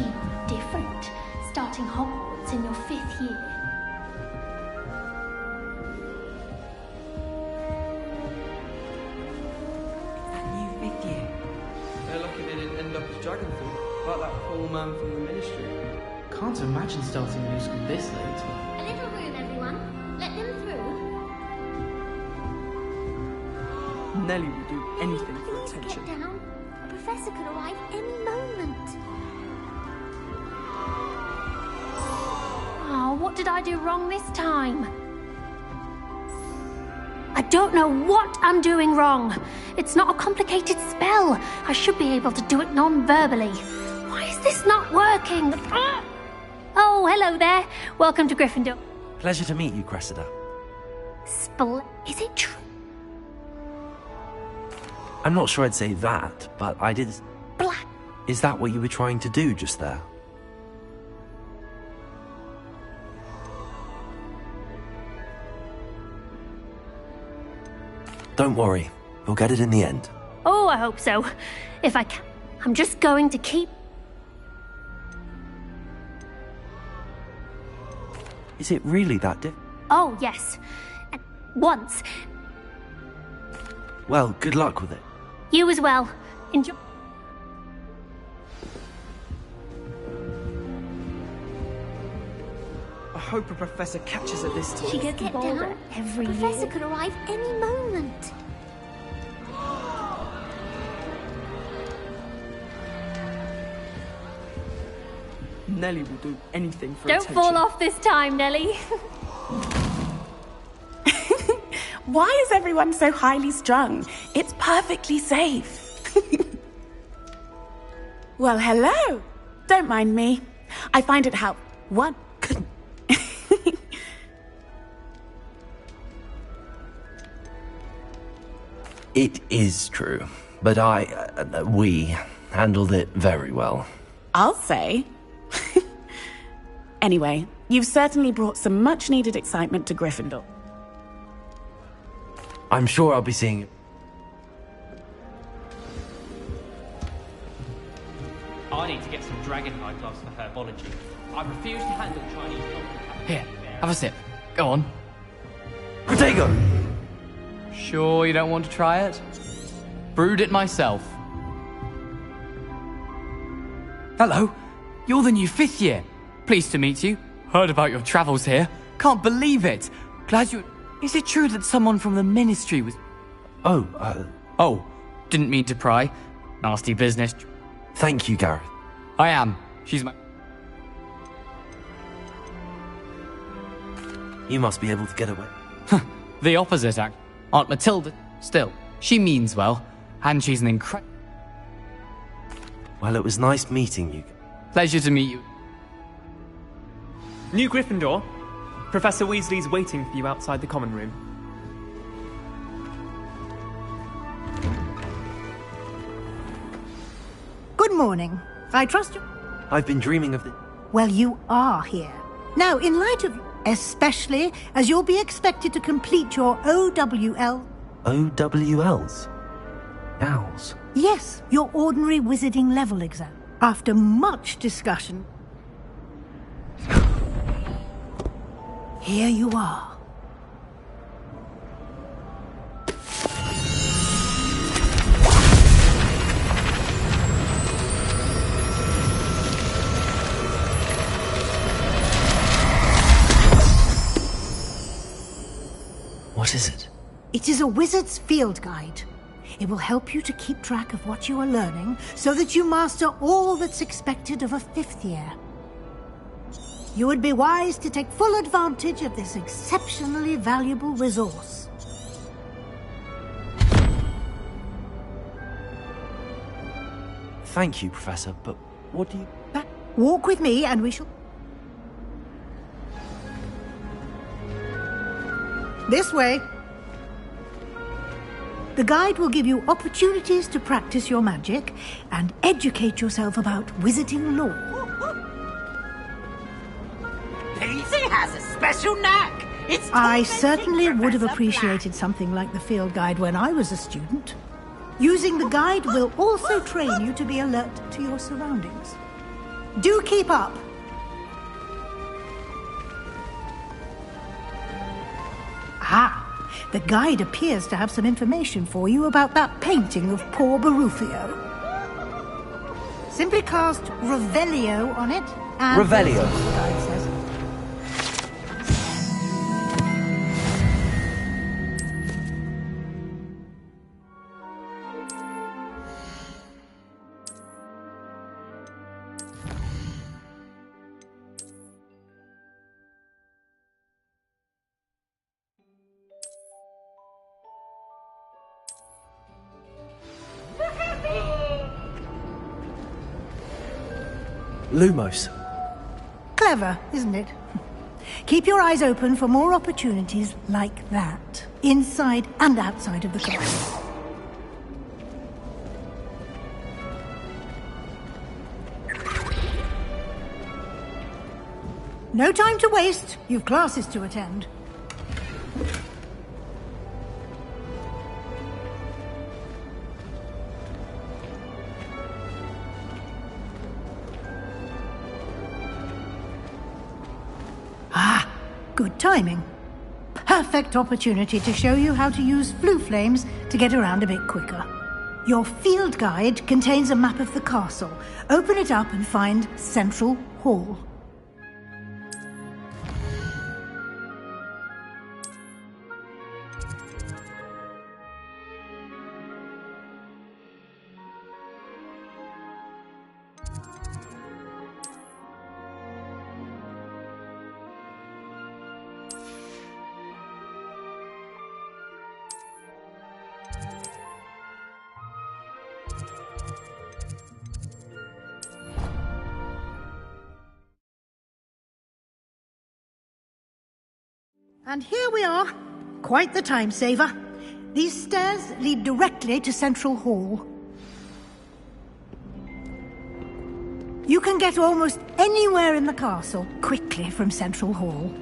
different, starting Hogwarts in your 5th year. That new 5th year. They're looking in dragon thing about that poor man from the ministry. Can't imagine starting new school this late. A little room, everyone. Let them through. Nellie will do anything for Please attention. get down. A professor could arrive any moment. Oh, what did I do wrong this time? I don't know what I'm doing wrong. It's not a complicated spell. I should be able to do it non-verbally. Why is this not working? Ah! Oh, hello there. Welcome to Gryffindor. Pleasure to meet you, Cressida. Is it true? I'm not sure I'd say that, but I did... Black. Is that what you were trying to do just there? Don't worry, you'll get it in the end. Oh, I hope so. If I can. I'm just going to keep... Is it really that Oh, yes. Once. Well, good luck with it. You as well. Enjoy. I hope a professor catches it this time. She gets bolder every year. Professor could arrive any moment. Nellie will do anything for Don't attention. fall off this time, Nellie. Why is everyone so highly strung? It's perfectly safe. Well, hello. Don't mind me. I find it help. What? It is true, but we handled it very well. I'll say. Anyway, you've certainly brought some much-needed excitement to Gryffindor. I'm sure I'll be seeing you. I need to get some dragonhide gloves for herbology. I refuse to handle Chinese doctors. Here, have a sip. Go on. Protego! Sure you don't want to try it? Brewed it myself. Hello, you're the new 5th year. Pleased to meet you. Heard about your travels here. Can't believe it. Glad you... Is it true that someone from the ministry was... Oh, didn't mean to pry. Nasty business. Thank you, Gareth. I am. She's my... You must be able to get away. The opposite, act. Aunt Matilda, still, she means well. And she's an incredible... Well, it was nice meeting you. Pleasure to meet you. New Gryffindor. Professor Weasley's waiting for you outside the common room. Good morning. I trust you. I've been dreaming of the... Well, you are here. Now, in light of... Especially as you'll be expected to complete your OWL... OWLs? Owls? Yes, your ordinary wizarding level exam. After much discussion... Here you are. What is it? It is a wizard's field guide. It will help you to keep track of what you are learning so that you master all that's expected of a 5th year. You would be wise to take full advantage of this exceptionally valuable resource. Thank you, Professor, but what do you... Walk with me and we shall... This way. The guide will give you opportunities to practice your magic and educate yourself about wizarding lore. Pacey has a special knack. I certainly would have appreciated something like the field guide when I was a student. Using the guide will also train you to be alert to your surroundings. Do keep up. Ah, the guide appears to have some information for you about that painting of poor Baruffio. Simply cast Revelio on it, and... Revelio. The guide says. Lumos. Clever, isn't it? Keep your eyes open for more opportunities like that, inside and outside of the castle. No time to waste. You've classes to attend. Good timing. Perfect opportunity to show you how to use flue flames to get around a bit quicker. Your field guide contains a map of the castle. Open it up and find Central Hall. And here we are. Quite the time saver. These stairs lead directly to Central Hall. You can get almost anywhere in the castle quickly from Central Hall.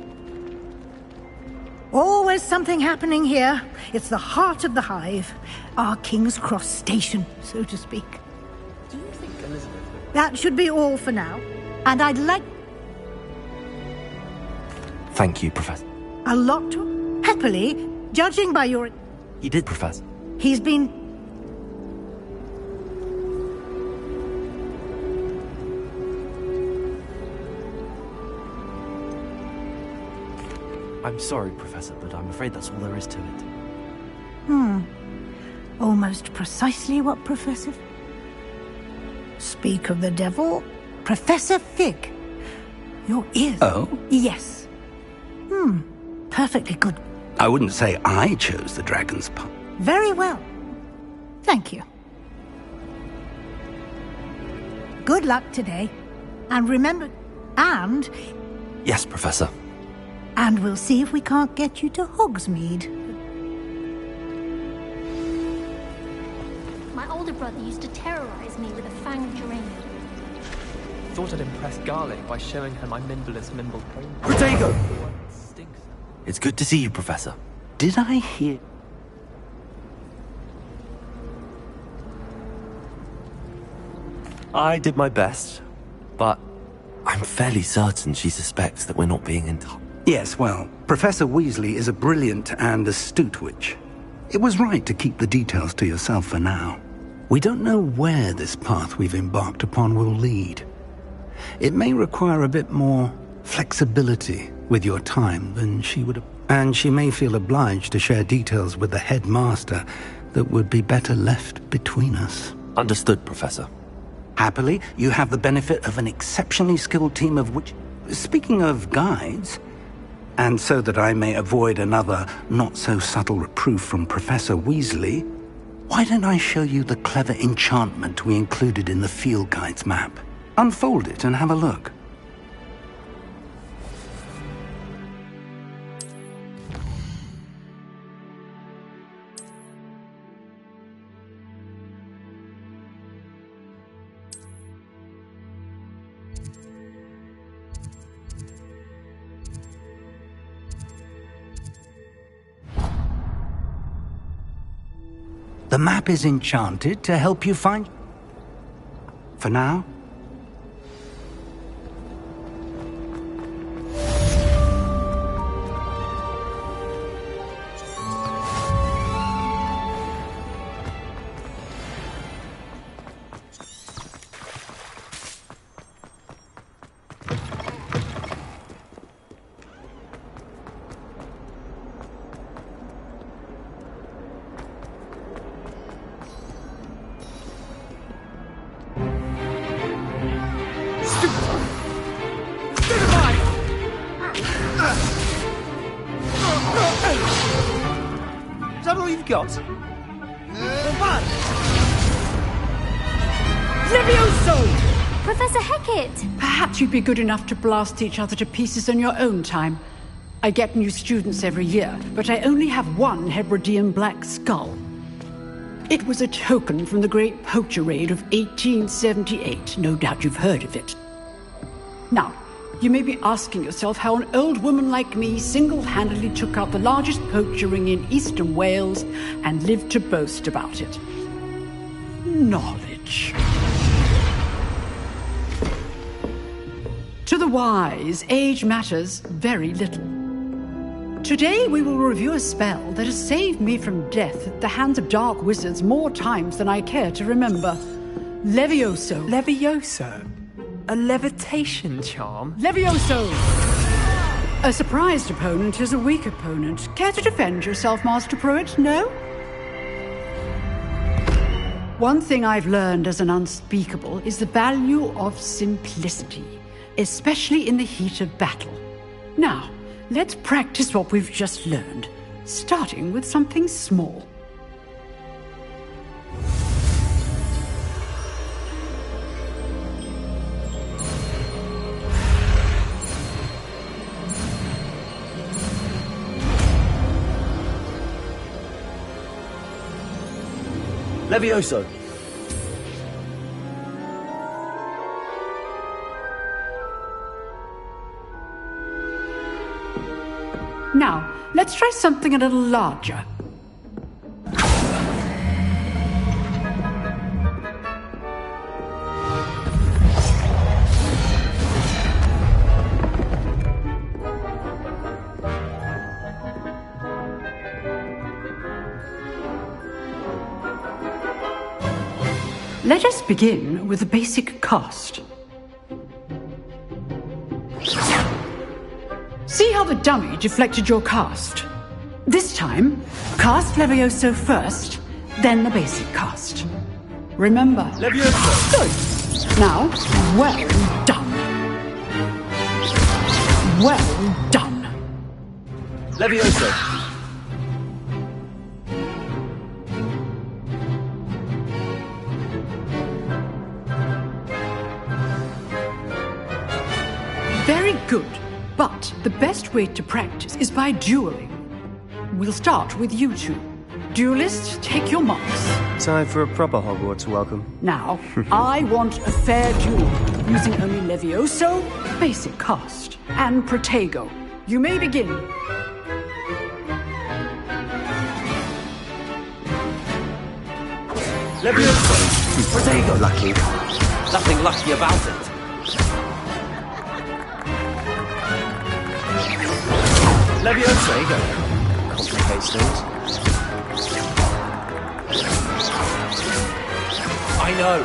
Always something happening here. It's the heart of the hive. Our King's Cross station, so to speak. Do you think Elizabeth... That should be all for now. And I'd like... Thank you, Professor. A lot to... Happily, judging by your... He did, Professor. He's been... I'm sorry, Professor, but I'm afraid that's all there is to it. Almost precisely what Professor... Speak of the devil, Professor Fig. Your ears... Oh? Yes. Perfectly good. I wouldn't say I chose the dragon's path. Very well. Thank you. Good luck today. And remember... And... Yes, Professor. And we'll see if we can't get you to Hogsmeade. My older brother used to terrorize me with a fanged ring. Thought I'd impress Garlic by showing her my Mimbleless Mimble comb. Protego! It's good to see you, Professor. Did I hear... I did my best, but I'm fairly certain she suspects that we're not being in touch. Yes, well, Professor Weasley is a brilliant and astute witch. It was right to keep the details to yourself for now. We don't know where this path we've embarked upon will lead. It may require a bit more flexibility with your time than she would have, and she may feel obliged to share details with the headmaster that would be better left between us. Understood, Professor. Happily, you have the benefit of an exceptionally skilled team of which... Speaking of guides, and so that I may avoid another not-so-subtle reproof from Professor Weasley, why don't I show you the clever enchantment we included in the field guide's map? Unfold it and have a look. The map is enchanted to help you find... For now... got? Levioso! Professor Hecat! Perhaps you'd be good enough to blast each other to pieces in your own time. I get new students every year, but I only have one Hebridean black skull. It was a token from the Great Poacher Raid of 1878. No doubt you've heard of it. Now, you may be asking yourself how an old woman like me single-handedly took out the largest poacher ring in eastern Wales and lived to boast about it. Knowledge. To the wise, age matters very little. Today we will review a spell that has saved me from death at the hands of dark wizards more times than I care to remember. Levioso. Levioso? A levitation charm? Levioso! A surprised opponent is a weak opponent. Care to defend yourself, Master Pruitt? No? One thing I've learned as an unspeakable is the value of simplicity, especially in the heat of battle. Now, let's practice what we've just learned, starting with something small. Levioso! Now, let's try something a little larger. Let us begin with the basic cast. See how the dummy deflected your cast? This time, cast Levioso first, then the basic cast. Remember. Levioso! Good. Now, well done. Well done. Levioso! Very good. But the best way to practice is by dueling. We'll start with you two. Duelists, take your marks. Time for a proper Hogwarts welcome. Now, I want a fair duel, using only Levioso, basic cast, and Protego. You may begin. Levioso! Protego! Lucky. Nothing lucky about it. Levioso! Complicates things. I know.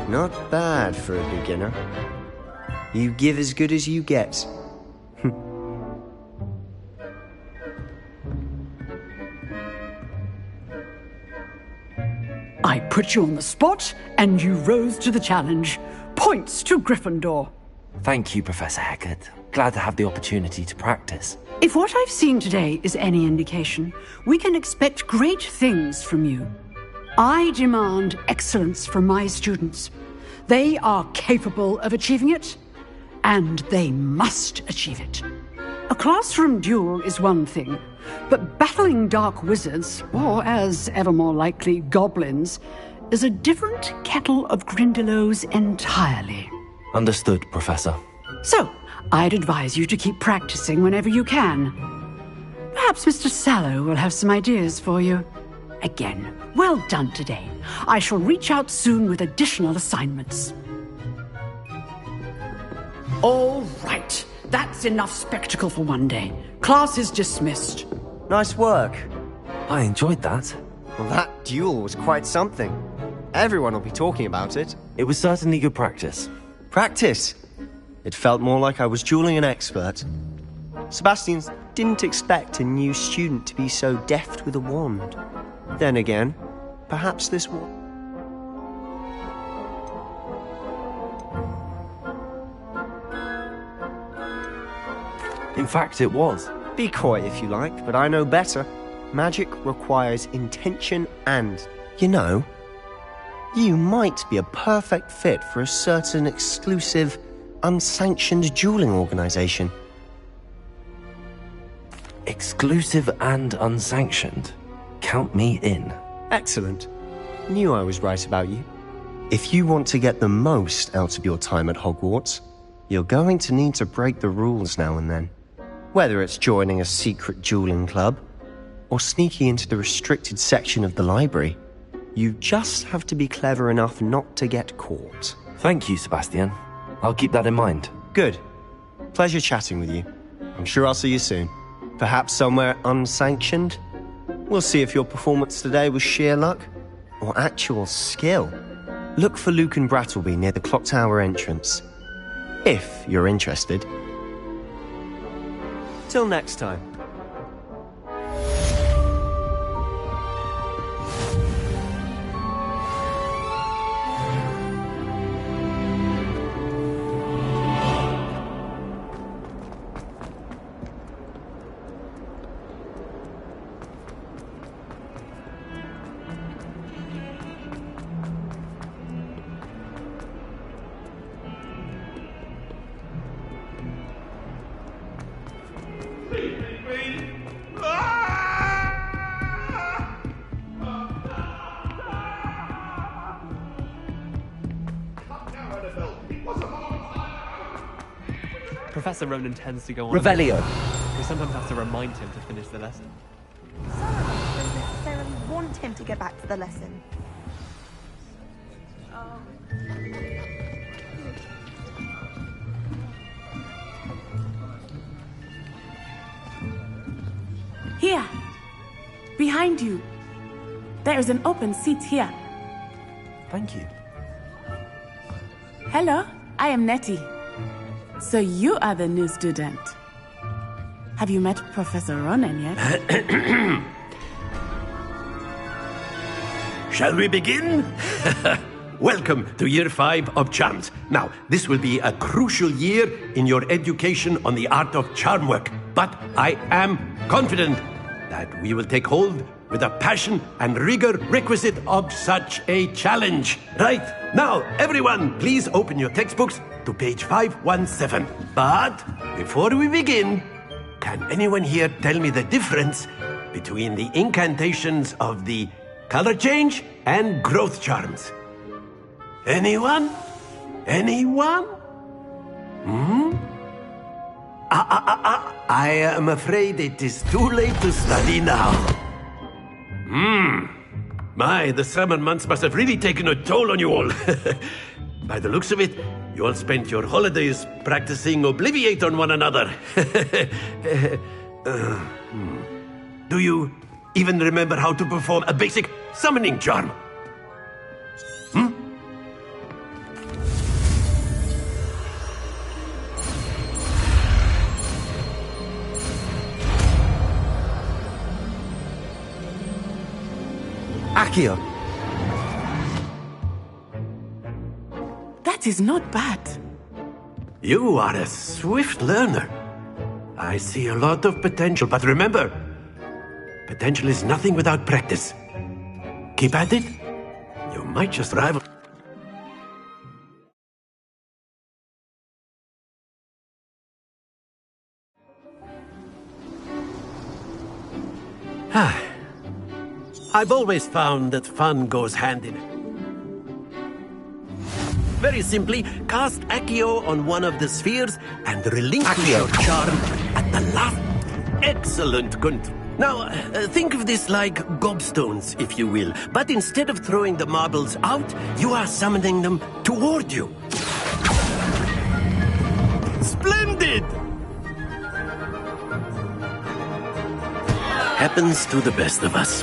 Not bad for a beginner. You give as good as you get. I put you on the spot, and you rose to the challenge. Points to Gryffindor. Thank you, Professor Hecat. Glad to have the opportunity to practice. If what I've seen today is any indication, we can expect great things from you. I demand excellence from my students. They are capable of achieving it, and they must achieve it. A classroom duel is one thing, but battling dark wizards, or as ever more likely, goblins, is a different kettle of Grindylows entirely. Understood, Professor. So, I'd advise you to keep practicing whenever you can. Perhaps Mr. Sallow will have some ideas for you. Again, well done today. I shall reach out soon with additional assignments. All right. That's enough spectacle for one day. Class is dismissed. Nice work. I enjoyed that. Well, that duel was quite something. Everyone will be talking about it. It was certainly good practice. Practice? It felt more like I was dueling an expert. Sebastian didn't expect a new student to be so deft with a wand. Then again, perhaps this one... In fact, it was. Be coy if you like, but I know better. Magic requires intention and, you know, you might be a perfect fit for a certain exclusive, unsanctioned dueling organization. Exclusive and unsanctioned? Count me in. Excellent. Knew I was right about you. If you want to get the most out of your time at Hogwarts, you're going to need to break the rules now and then. Whether it's joining a secret dueling club, or sneaking into the restricted section of the library, you just have to be clever enough not to get caught. Thank you, Sebastian. I'll keep that in mind. Good. Pleasure chatting with you. I'm sure I'll see you soon. Perhaps somewhere unsanctioned? We'll see if your performance today was sheer luck or actual skill. Look for Luke and Brattleby near the clock tower entrance, if you're interested. Till next time. Professor Ronan tends to go on. Revelio! We sometimes have to remind him to finish the lesson. Some of us don't necessarily want him to get back to the lesson. Here! Behind you! There is an open seat here. Thank you. Hello, I am Nettie. So you are the new student. Have you met Professor Ronan yet? Shall we begin? Welcome to Year 5 of Charms. Now, this will be a crucial year in your education on the art of charm work, but I am confident that we will take hold with the passion and rigor requisite of such a challenge. Right, now, everyone, please open your textbooks to page 517. But before we begin, can anyone here tell me the difference between the incantations of the color change and growth charms? Anyone? Anyone? I am afraid it is too late to study now. My, the summer months must have really taken a toll on you all. By the looks of it, you all spent your holidays practicing Obliviate on one another. Do you even remember how to perform a basic summoning charm? Accio. That is not bad. You are a swift learner. I see a lot of potential, but remember, potential is nothing without practice. Keep at it. You might just rival. I've always found that fun goes hand in hand. Very simply, cast Accio on one of the spheres and relinquish your charm at the last. Excellent, Gunther. Now, think of this like gobstones, if you will. But instead of throwing the marbles out, you are summoning them toward you. Splendid! Happens to the best of us.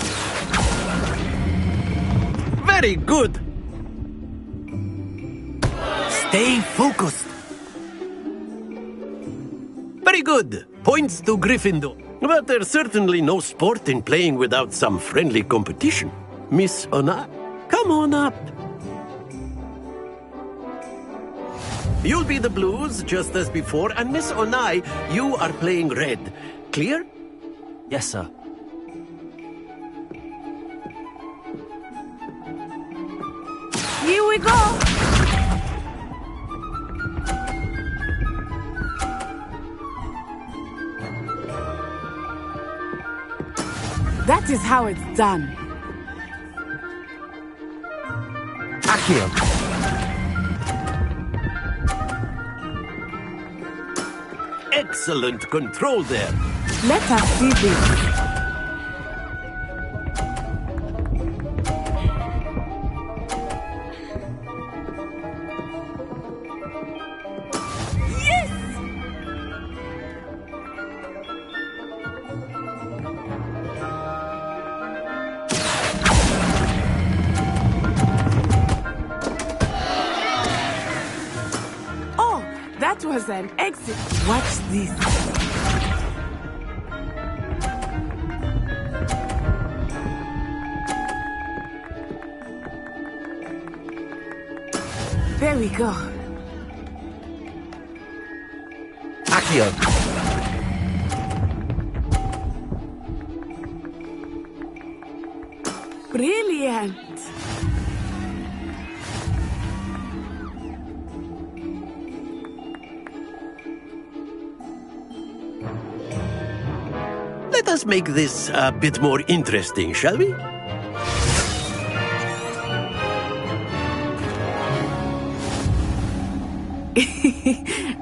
Very good! Stay focused. Very good. Points to Gryffindor. But there's certainly no sport in playing without some friendly competition. Miss Ona, come on up. You'll be the blues, just as before, and Miss Onai, you are playing red. clear? Yes, sir. Here we go! That is how it's done. Accio! Excellent control there. Let us see this. That was an exit. Watch this. There we go. Accio! Brilliant. Let us make this a bit more interesting, shall we?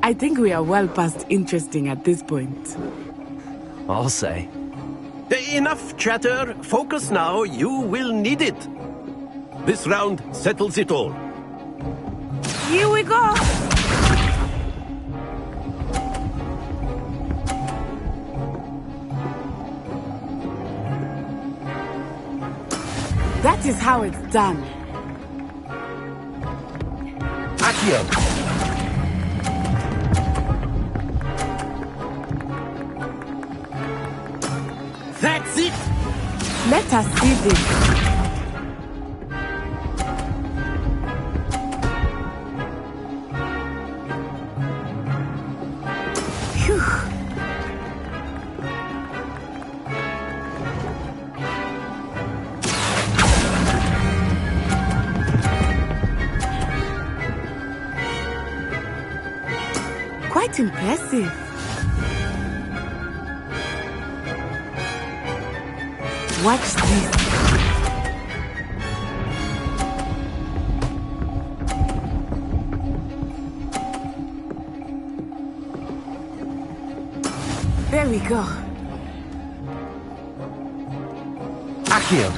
I think we are well past interesting at this point. I'll say. Enough chatter. Focus now. You will need it. This round settles it all. Here we go. That is how it's done. Accio! That's it! Let us see this. Phew. Quite impressive. Watch this. There we go. Accio!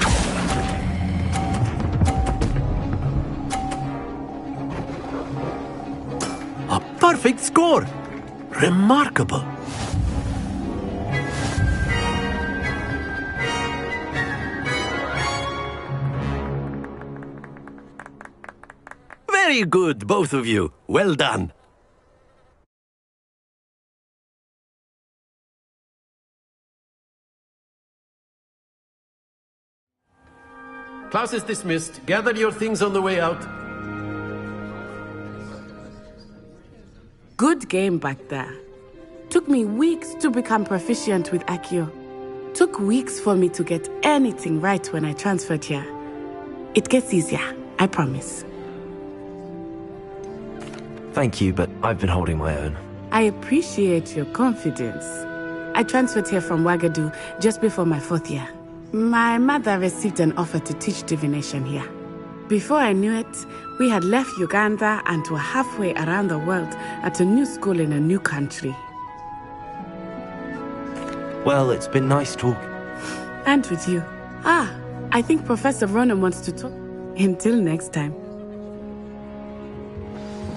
A perfect score! Remarkable! Very good, both of you. Well done. Class is dismissed. Gather your things on the way out. Good game back there. Took me weeks to become proficient with Accio. Took weeks for me to get anything right when I transferred here. It gets easier, I promise. Thank you, but I've been holding my own. I appreciate your confidence. I transferred here from Wagadu just before my 4th year. My mother received an offer to teach divination here. Before I knew it, we had left Uganda and were halfway around the world at a new school in a new country. Well, it's been nice talking. And with you. I think Professor Ronan wants to talk. Until next time.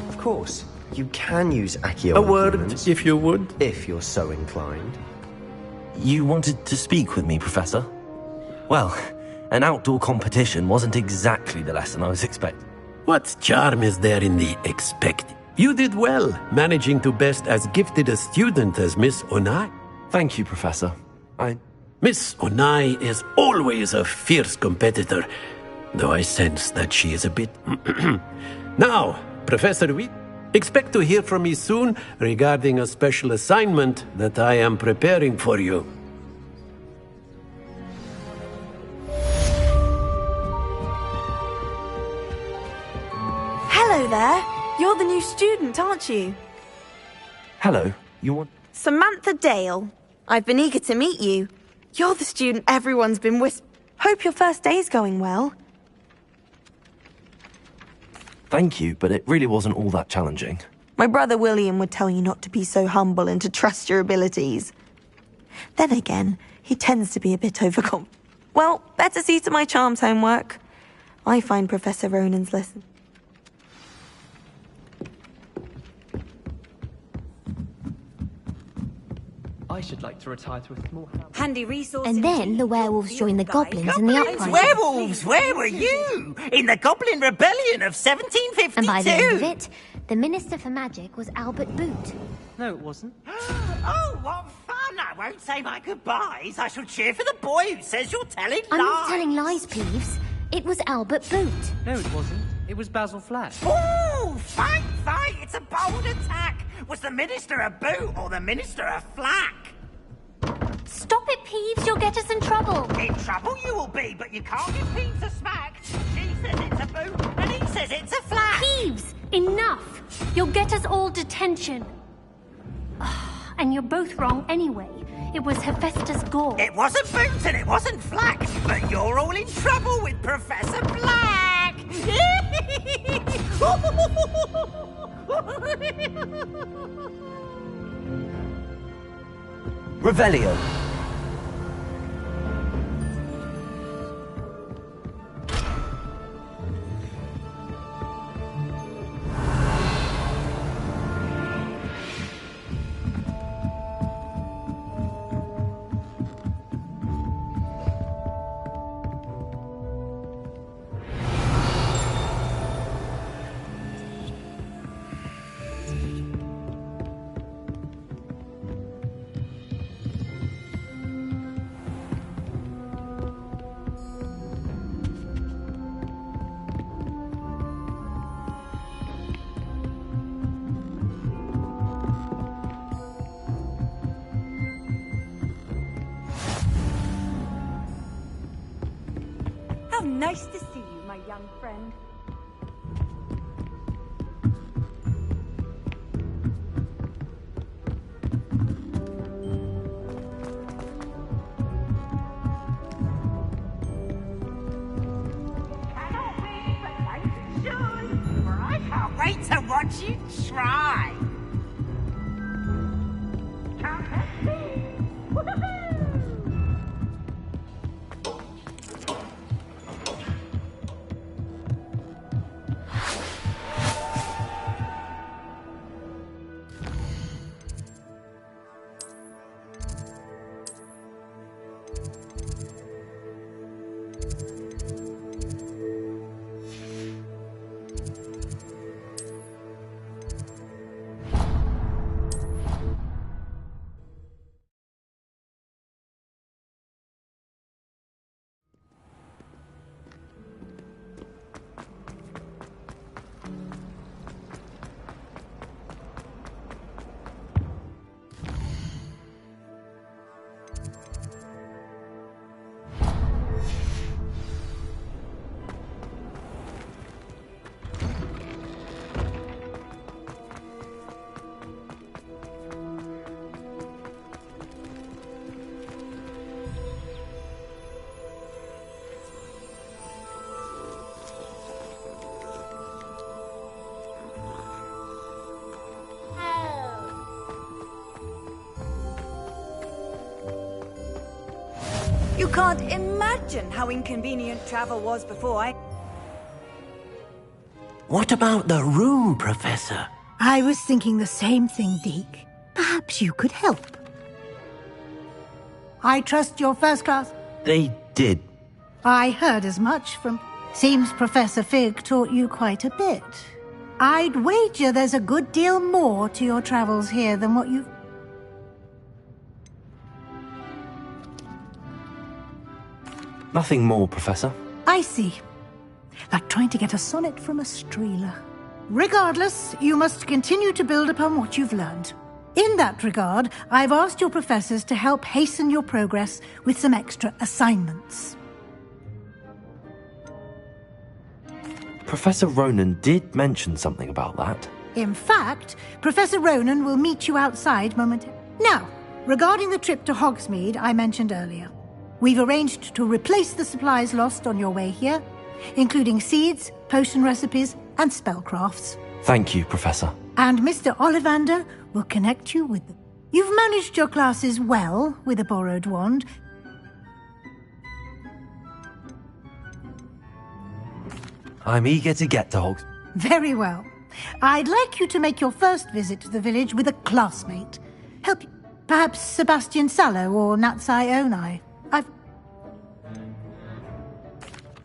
Of course, you can use Accio. A word, if you would. If you're so inclined. You wanted to speak with me, Professor? Well, an outdoor competition wasn't exactly the lesson I was expecting. What charm is there in the expected? You did well, managing to best as gifted a student as Miss Onai. Thank you, Professor. Miss Onai is always a fierce competitor, though I sense that she is a bit... Now, Professor Wheat, Expect to hear from me soon regarding a special assignment that I am preparing for you. Hello there. You're the new student, aren't you? Hello, you want... Samantha Dale. I've been eager to meet you. You're the student everyone's been Hope your first day's going well. Thank you, but it really wasn't all that challenging. My brother William would tell you not to be so humble and to trust your abilities. Then again, he tends to be a bit overconfident. Well, better see to my charms homework. I find Professor Ronan's lesson. I should like to retire to a small house. Handy resource. And then the werewolves joined the goblins in the uprising. Werewolves, where were you? In the Goblin Rebellion of 1752. And by the end of it, the Minister for Magic was Albert Boot. No, it wasn't. Oh, what fun! I won't say my goodbyes. I shall cheer for the boy who says you're telling lies. I'm not telling lies, Peeves. It was Albert Boot. No, it wasn't. It was Basil Flat. Oh, fight! It's a bold attack. Was the Minister a boot or the Minister a flack? Stop it, Peeves. You'll get us in trouble. In trouble you will be, but you can't give Peeves a smack. She says it's a boot, and he says it's a flack. Peeves, enough. You'll get us all detention. And you're both wrong anyway. It was Hephaestus Gore. It wasn't boot and it wasn't flack, but you're all in trouble with Professor Black. Revelio. Nice to see you, my young friend. I can't wait to watch you try. You can't imagine how inconvenient travel was before I... What about the room, Professor? I was thinking the same thing, Deke. Perhaps you could help. I trust your first class. They did. I heard as much from... Seems Professor Fig taught you quite a bit. I'd wager there's a good deal more to your travels here than what you've... Nothing more, Professor. I see. Like trying to get a sonnet from a streeler. Regardless, you must continue to build upon what you've learned. In that regard, I've asked your professors to help hasten your progress with some extra assignments. Professor Ronan did mention something about that. In fact, Professor Ronan will meet you outside momentarily. Now, regarding the trip to Hogsmeade I mentioned earlier, we've arranged to replace the supplies lost on your way here, including seeds, potion recipes, and spellcrafts. Thank you, Professor. And Mr. Ollivander will connect you with them. You've managed your classes well with a borrowed wand. I'm eager to get to Hogs. Very well. I'd like you to make your first visit to the village with a classmate. Help you. Perhaps Sebastian Sallow or Natsai Onai.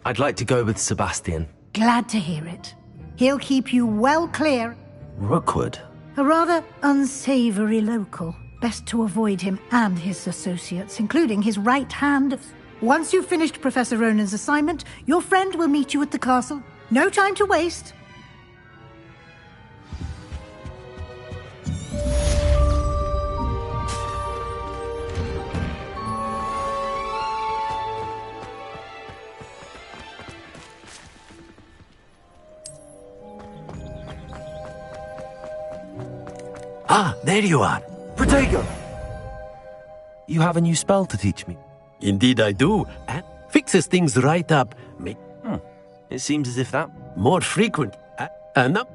I'd like to go with Sebastian. Glad to hear it. He'll keep you well clear. Rookwood? A rather unsavory local. Best to avoid him and his associates, including his right hand. Once you've finished Professor Ronan's assignment, your friend will meet you at the castle. No time to waste. Ah, there you are. Protego! You have a new spell to teach me. Indeed I do. And fixes things right up. It seems as if that... More frequent. No.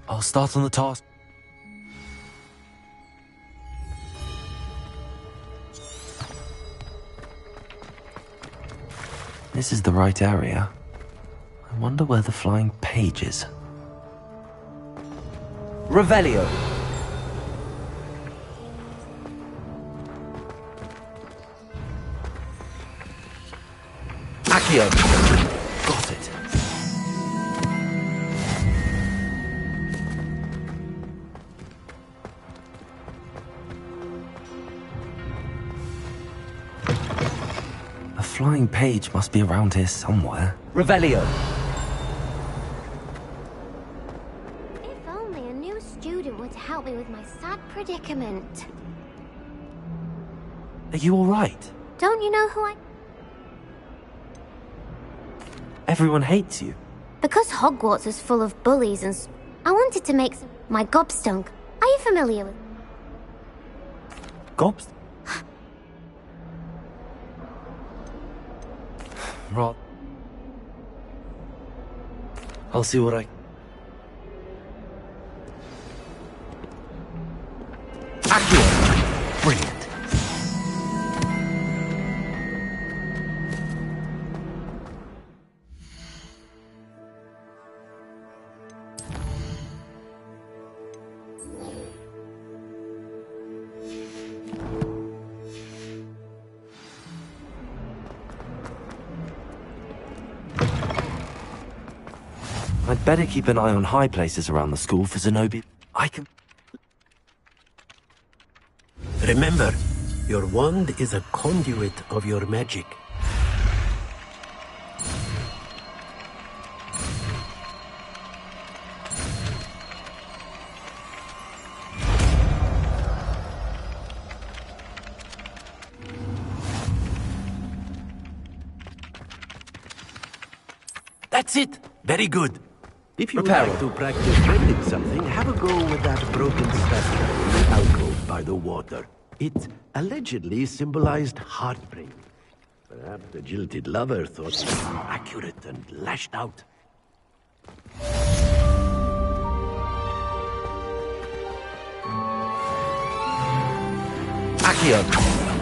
I'll start on the task. This is the right area. I wonder where the flying page is. Revelio. Accio. Got it. A flying page must be around here somewhere. Revelio. Help me with my sad predicament. Are you all right? Don't you know who I... Everyone hates you. Because Hogwarts is full of bullies and... I wanted to make my gobstunk. Are you familiar with... Gobs? Right. I'll see what I... Accio! Brilliant. I'd better keep an eye on high places around the school for Zenobia. I can... Remember, your wand is a conduit of your magic. That's it! Very good. If you would like to practice bending something, have a go with that broken specimen in the alcove by the water. It allegedly symbolized heartbreak. Perhaps the jilted lover thought it was accurate and lashed out. Accio!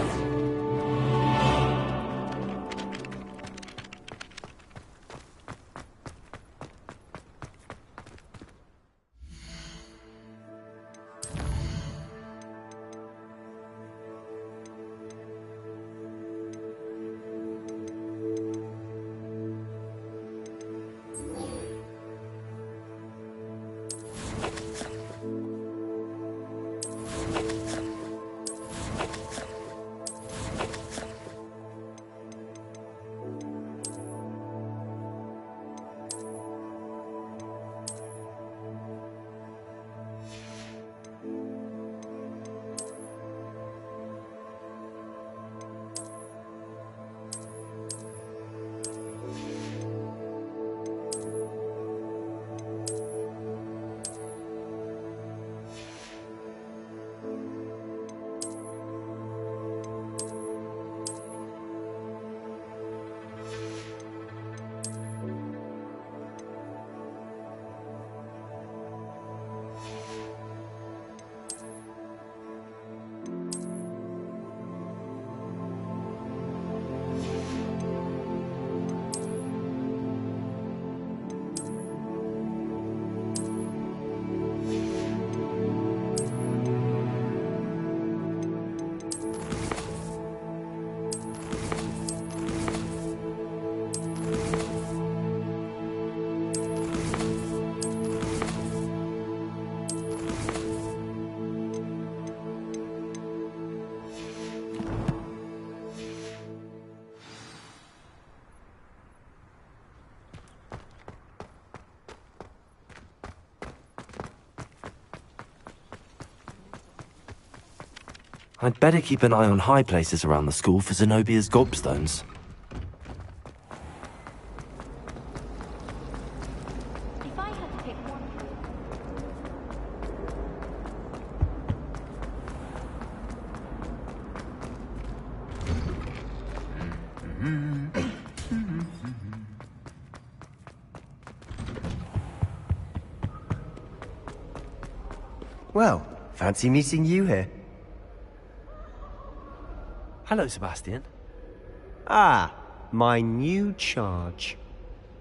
I'd better keep an eye on high places around the school for Zenobia's gobstones. Well, fancy meeting you here. Hello, Sebastian. Ah, my new charge.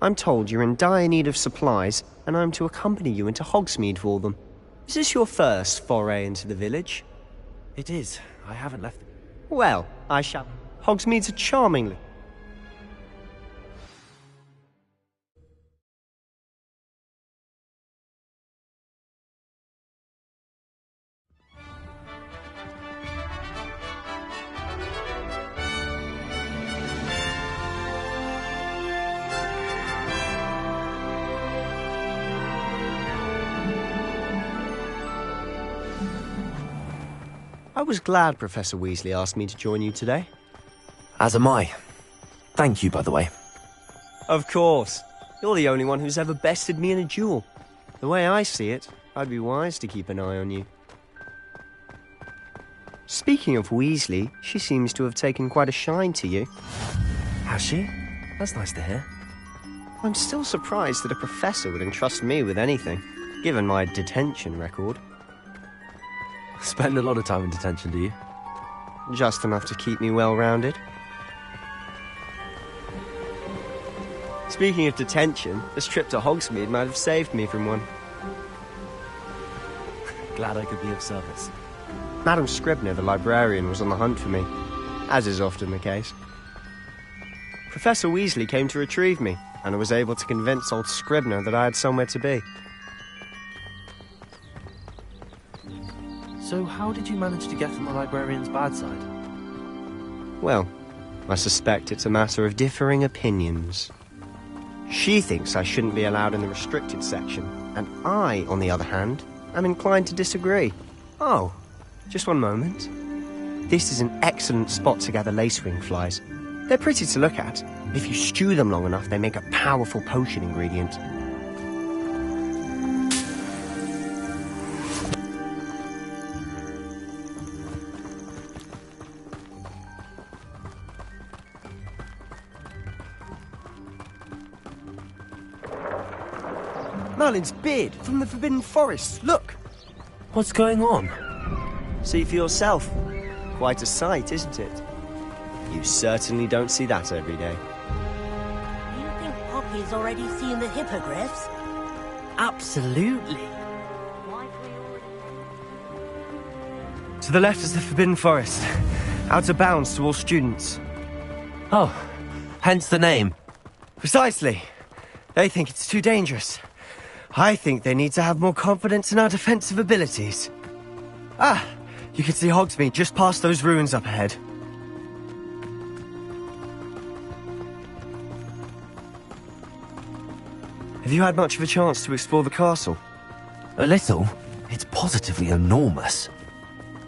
I'm told you're in dire need of supplies, and I'm to accompany you into Hogsmeade for them. Is this your first foray into the village? It is. I haven't left. Well, I shall. Hogsmeade's a charmingly... I was glad Professor Weasley asked me to join you today. As am I. Thank you, by the way. Of course. You're the only one who's ever bested me in a duel. The way I see it, I'd be wise to keep an eye on you. Speaking of Weasley, she seems to have taken quite a shine to you. Has she? That's nice to hear. I'm still surprised that a professor would entrust me with anything, given my detention record. Spend a lot of time in detention, do you? Just enough to keep me well-rounded. Speaking of detention, this trip to Hogsmeade might have saved me from one. Glad I could be of service. Madam Scribner, the librarian, was on the hunt for me, as is often the case. Professor Weasley came to retrieve me, and I was able to convince old Scribner that I had somewhere to be. So how did you manage to get on the librarian's bad side? Well, I suspect it's a matter of differing opinions. She thinks I shouldn't be allowed in the restricted section, and I, on the other hand, am inclined to disagree. Oh, just one moment. This is an excellent spot to gather lacewing flies. They're pretty to look at. If you stew them long enough, they make a powerful potion ingredient. Merlin's beard from the Forbidden Forest. Look! What's going on? See for yourself. Quite a sight, isn't it? You certainly don't see that every day. Do you think Poppy's already seen the hippogriffs? Absolutely. To the left is the Forbidden Forest. Out of bounds to all students. Oh, hence the name. Precisely. They think it's too dangerous. I think they need to have more confidence in our defensive abilities. Ah, you can see Hogsmeade just past those ruins up ahead. Have you had much of a chance to explore the castle? A little. It's positively enormous.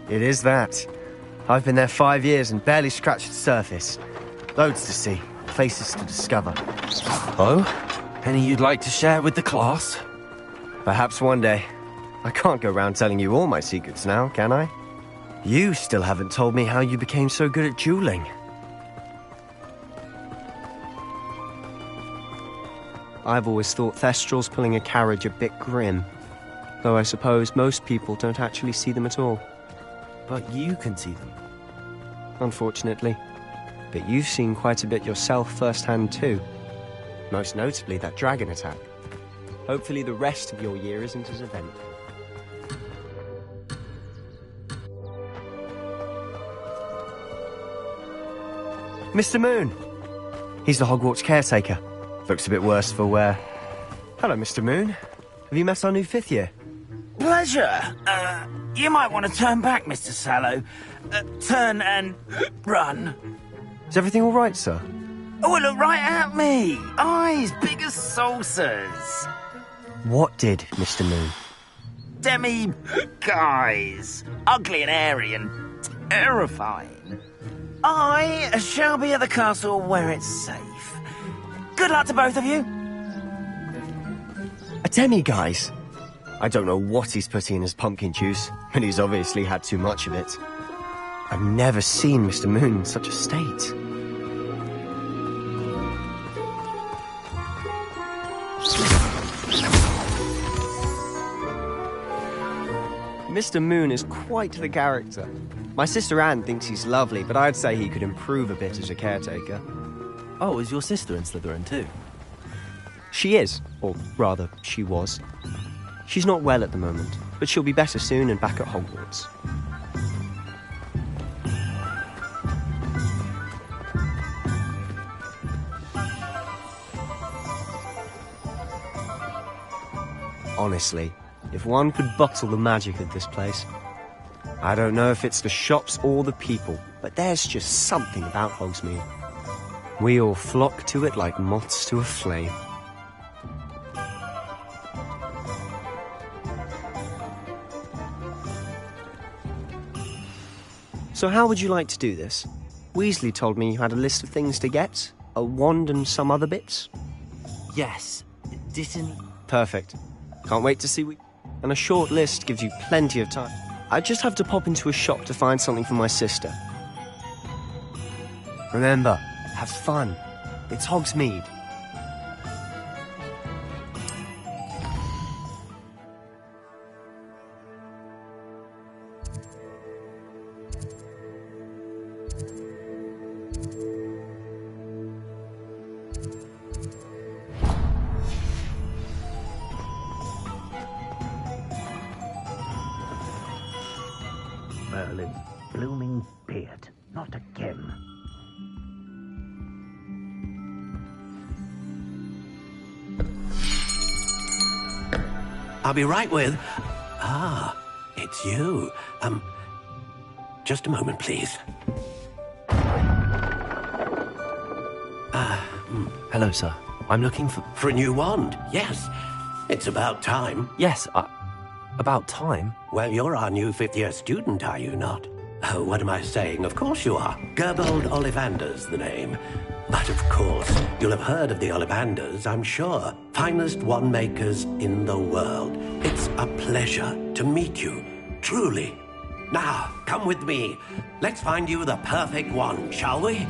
It is that. I've been there 5 years and barely scratched the surface. Loads to see, places to discover. Oh? Any you'd like to share with the class? Perhaps one day. I can't go around telling you all my secrets now, can I? You still haven't told me how you became so good at dueling. I've always thought Thestrals pulling a carriage a bit grim. Though I suppose most people don't actually see them at all. But you can see them. Unfortunately. But you've seen quite a bit yourself firsthand too. Most notably that dragon attack. Hopefully the rest of your year isn't as eventful. Mr. Moon! He's the Hogwarts caretaker. Looks a bit worse for wear. Hello, Mr. Moon. Have you met our new 5th year? Pleasure. You might want to turn back, Mr. Sallow. Turn and run. Is everything all right, sir? Oh, look right at me. Eyes big as saucers. What did, Mr. Moon? Demi guys. Ugly and hairy and terrifying. I shall be at the castle where it's safe. Good luck to both of you. A demi-guise? I don't know what he's putting in his pumpkin juice, but he's obviously had too much of it. I've never seen Mr. Moon in such a state. Mr. Moon is quite the character. My sister Anne thinks he's lovely, but I'd say he could improve a bit as a caretaker. Oh, is your sister in Slytherin too? She is, or rather, she was. She's not well at the moment, but she'll be better soon and back at Hogwarts. Honestly, if one could bottle the magic of this place. I don't know if it's the shops or the people, but there's just something about Hogsmeade. We all flock to it like moths to a flame. So how would you like to do this? Weasley told me you had a list of things to get, a wand and some other bits. Yes, didn't... Perfect. Can't wait to see we... And a short list gives you plenty of time. I just have to pop into a shop to find something for my sister. Remember, have fun. It's Hogsmeade. Merlin's blooming beard. Not again. I'll be right with... Ah, it's you. Just a moment, please. Hello, sir. I'm looking for... For a new wand, yes. It's about time. Yes, about time? Well, you're our new fifth-year student, are you not? Oh, what am I saying? Of course you are. Gerbold Ollivander's the name. But of course, you'll have heard of the Ollivanders, I'm sure. Finest wand makers in the world. It's a pleasure to meet you, truly. Now, come with me. Let's find you the perfect wand, shall we?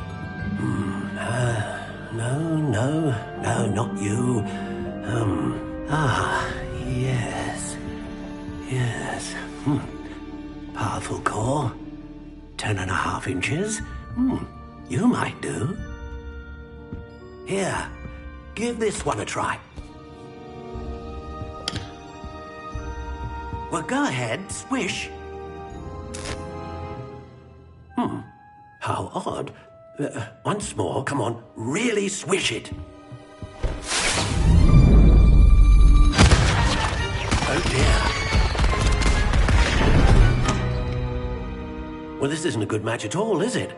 No, not you. Yes. Powerful core. 10.5 inches. You might do. Here, give this one a try. Well, go ahead, swish. How odd. Once more, come on, really swish it. Oh dear. Well, this isn't a good match at all, is it?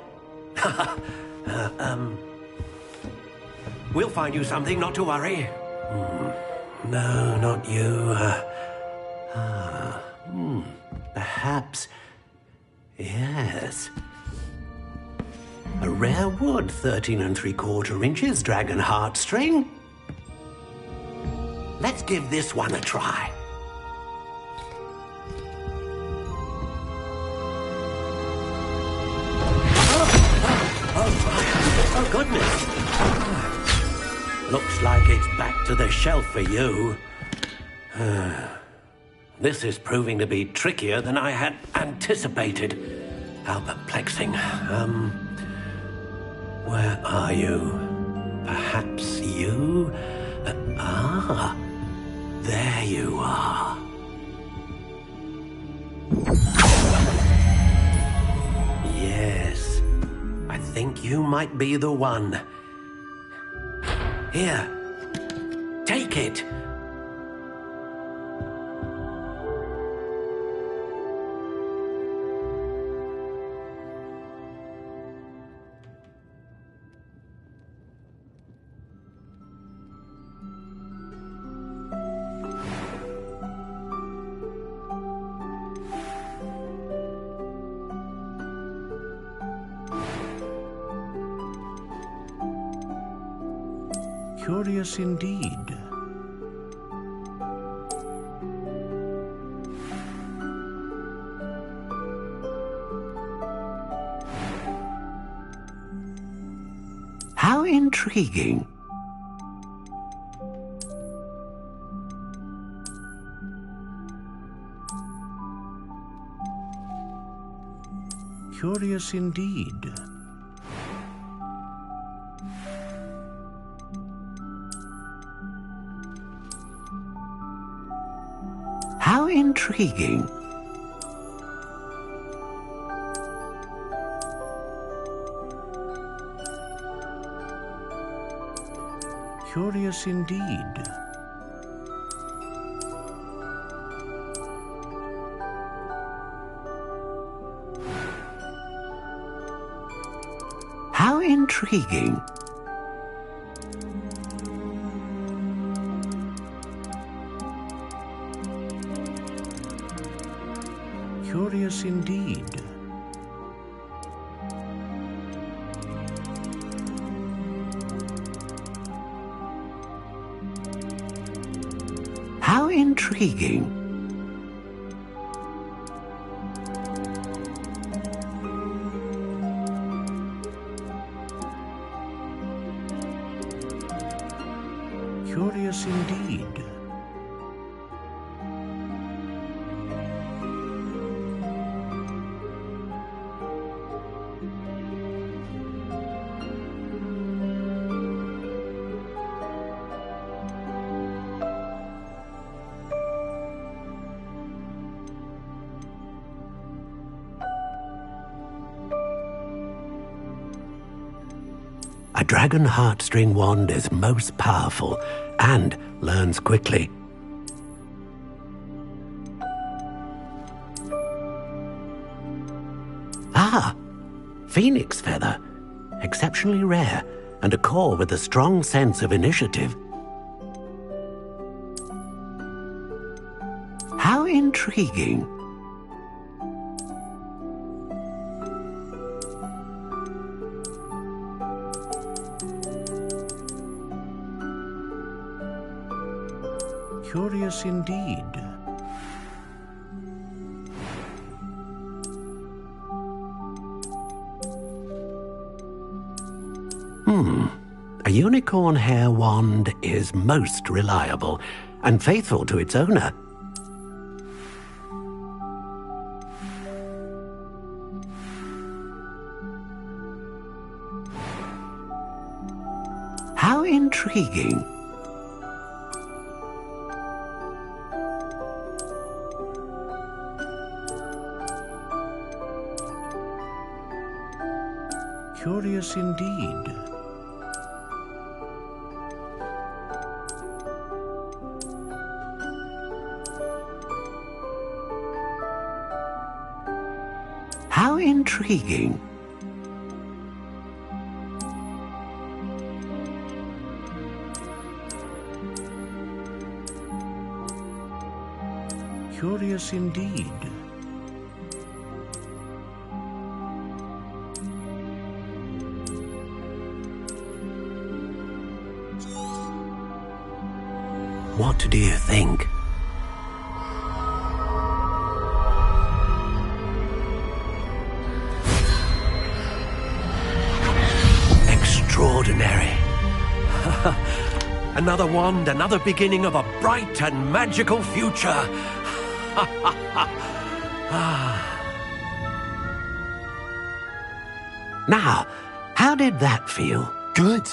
We'll find you something, not to worry. No, not you. Perhaps... Yes. A rare wood, 13 3/4 inches, dragon heartstring. Let's give this one a try. Oh, goodness. Looks like it's back to the shelf for you. This is proving to be trickier than I had anticipated. How perplexing. Where are you? Perhaps you? There you are. Yes, I think you might be the one. Here, take it. Curious indeed. How intriguing. Curious indeed. How intriguing. Curious indeed. How intriguing. Curious indeed. How intriguing. Curious indeed. A dragon heartstring wand is most powerful and learns quickly. Ah, phoenix feather. Exceptionally rare, and a core with a strong sense of initiative. How intriguing. Curious indeed. A unicorn hair wand is most reliable and faithful to its owner. How intriguing. Curious indeed. How intriguing. Curious indeed. What do you think? Extraordinary. Another wand, another beginning of a bright and magical future. Now, how did that feel? Good.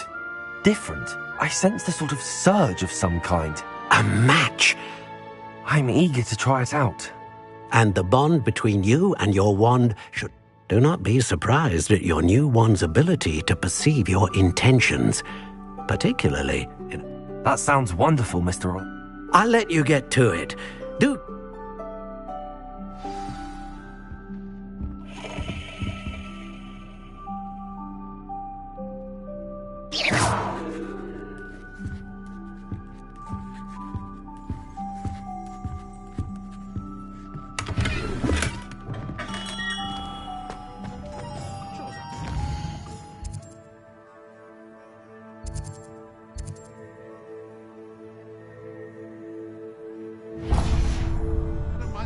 Different. I sensed a sort of surge of some kind. A match. I'm eager to try it out. And the bond between you and your wand should... Do not be surprised at your new wand's ability to perceive your intentions, particularly... That sounds wonderful, Mr. I'll let you get to it. Do...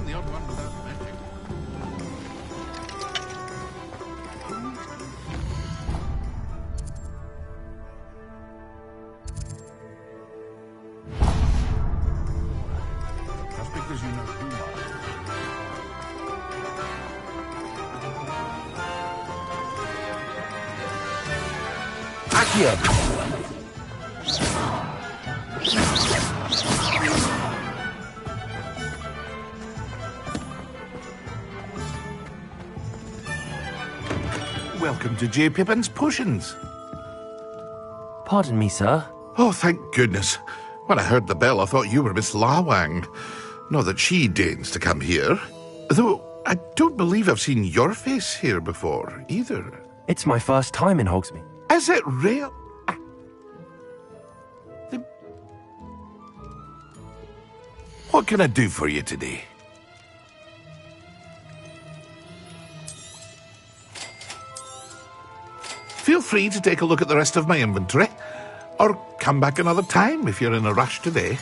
the odd one without magic. Just because you know who Accio! Welcome to J. Pippin's Potions. Pardon me, sir. Oh, thank goodness. When I heard the bell, I thought you were Miss Lawang. Not that she deigns to come here. Though, I don't believe I've seen your face here before, either. It's my first time in Hogsmeade. Is it real? What can I do for you today? Feel free to take a look at the rest of my inventory, or come back another time if you're in a rush today.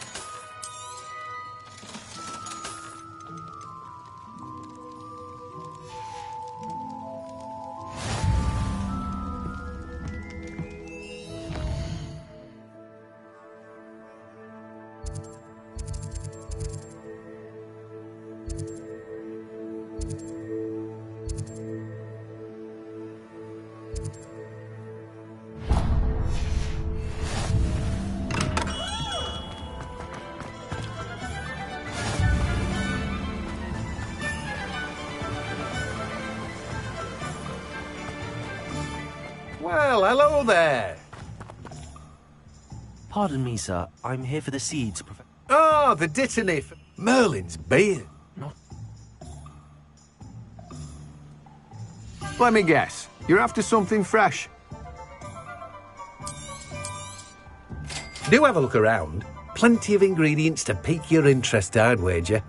Well, hello there. Pardon me, sir. I'm here for the seeds, Oh, the dittany for Merlin's beard. Let me guess. You're after something fresh. Do have a look around. Plenty of ingredients to pique your interest, I'd wager.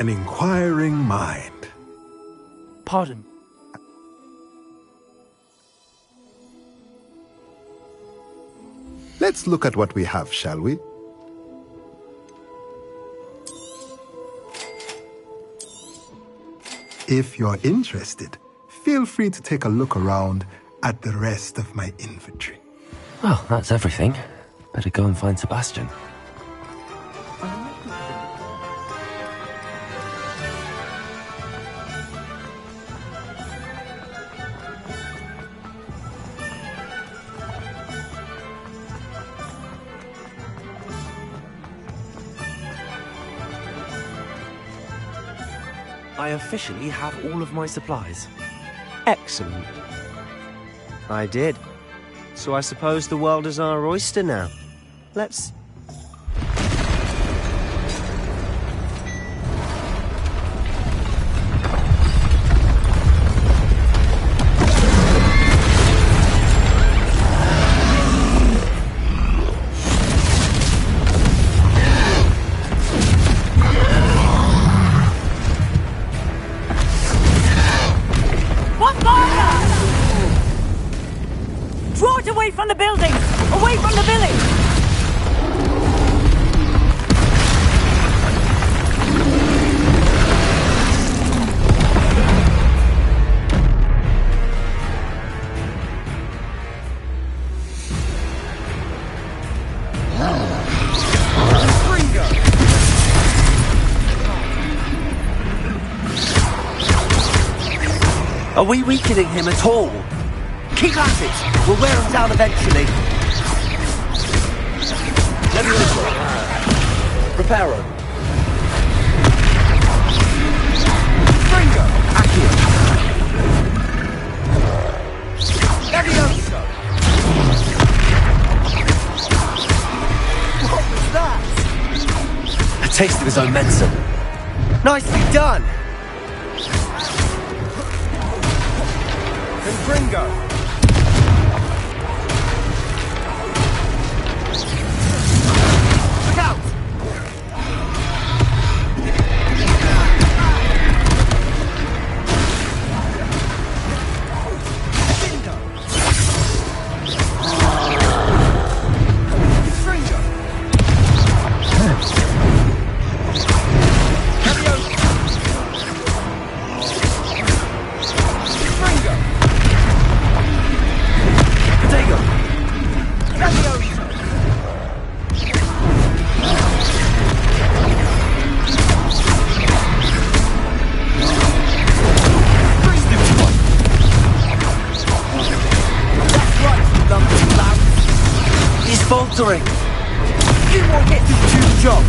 an inquiring mind. Pardon. Let's look at what we have, shall we? If you're interested, feel free to take a look around at the rest of my inventory. Well, that's everything. Better go and find Sebastian. I officially have all of my supplies. Excellent. I did. So I suppose the world is our oyster now. Let's... Draw it away from the building! Away from the village! Are we weakening him at all? Keep at it! We'll wear him down eventually. Let me listen. Reparo. Fringo! Accio. Levioso! What was that? A taste of his own medicine. Nicely done! Fringo! Look out! Faltering. You won't get to do the job.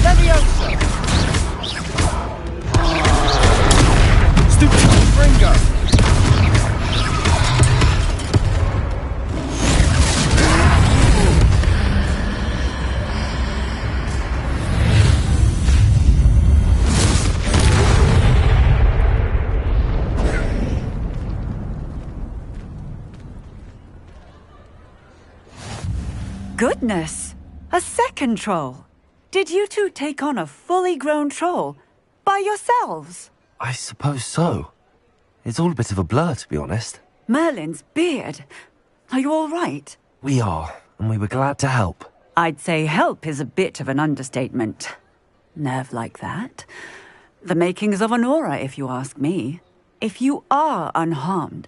Leviosa. Stupid Ringo. Goodness! A second troll! Did you two take on a fully grown troll? By yourselves? I suppose so. It's all a bit of a blur, to be honest. Merlin's beard. Are you all right? We are, and we were glad to help. I'd say help is a bit of an understatement. Nerve like that. The makings of an aura, if you ask me. If you are unharmed,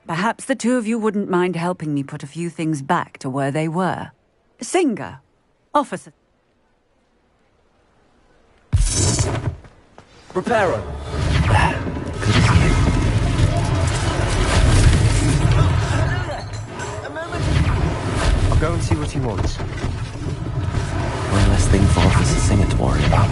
perhaps the two of you wouldn't mind helping me put a few things back to where they were. Singer, officer. Reparo. Good as you. I'll go and see what he wants. One less thing for Officer Singer to worry about.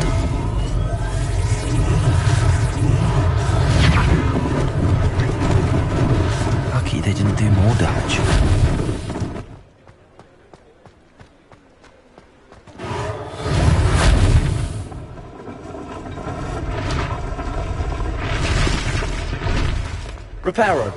Lucky they didn't do more damage. Reparo.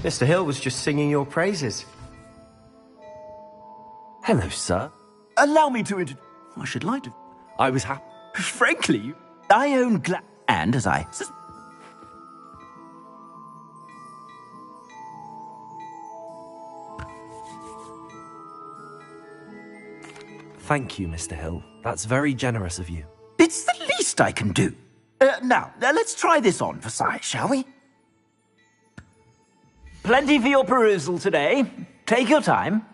Mr. Hill was just singing your praises. Hello, sir. Allow me to I should like to. I was happy. Frankly, I own and as I. Thank you, Mr. Hill. That's very generous of you. It's the least I can do. Now, let's try this on for size, shall we? Plenty for your perusal today. Take your time.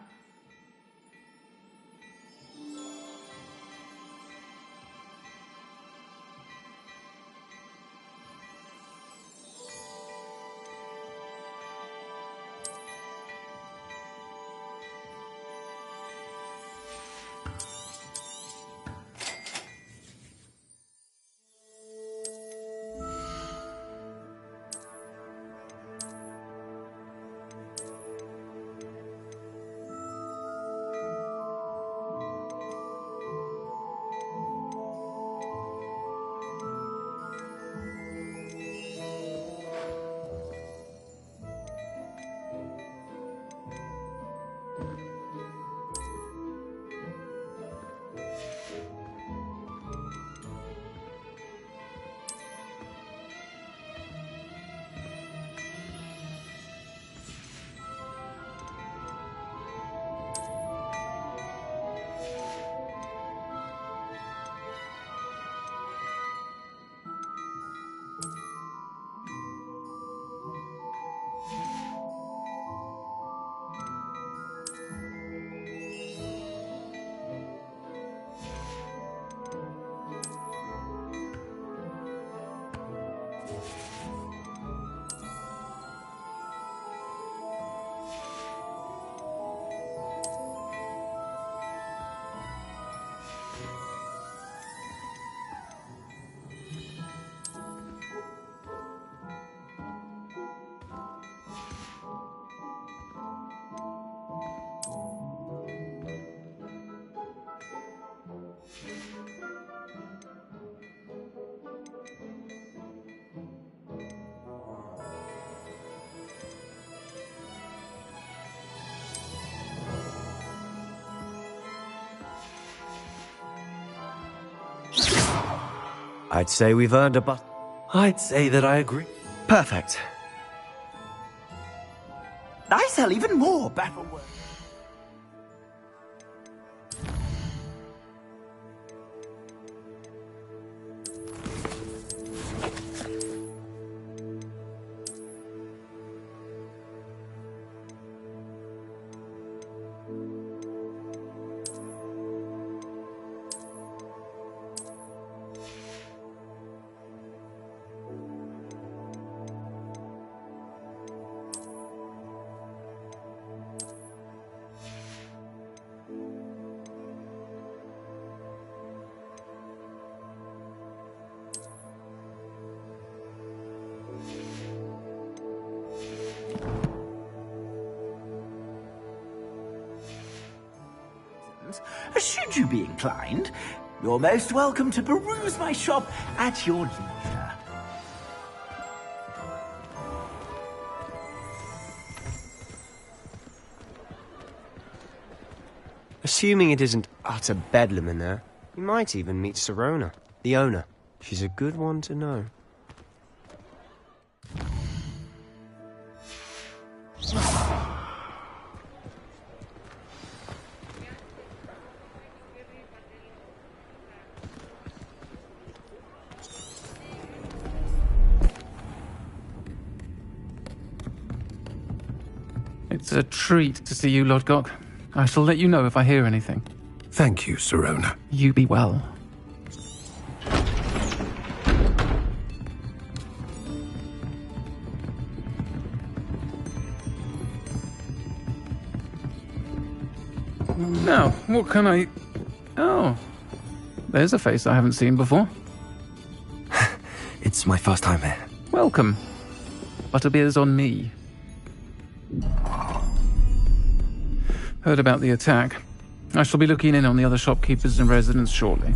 I'd say we've earned a but. I'd say that I agree. Perfect. I sell even more battle work. Should you be inclined, you're most welcome to peruse my shop at your leisure. Assuming it isn't utter bedlam in there, you might even meet Sirona, the owner. She's a good one to know. It's a treat to see you, Lord Gok. I shall let you know if I hear anything. Thank you, Sirona. You be well. Now, what can I... Oh, there's a face I haven't seen before. It's my first time here. Welcome. Butterbeer's on me. Heard about the attack. I shall be looking in on the other shopkeepers and residents shortly.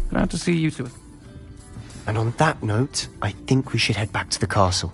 Glad to see you two. And on that note, I think we should head back to the castle.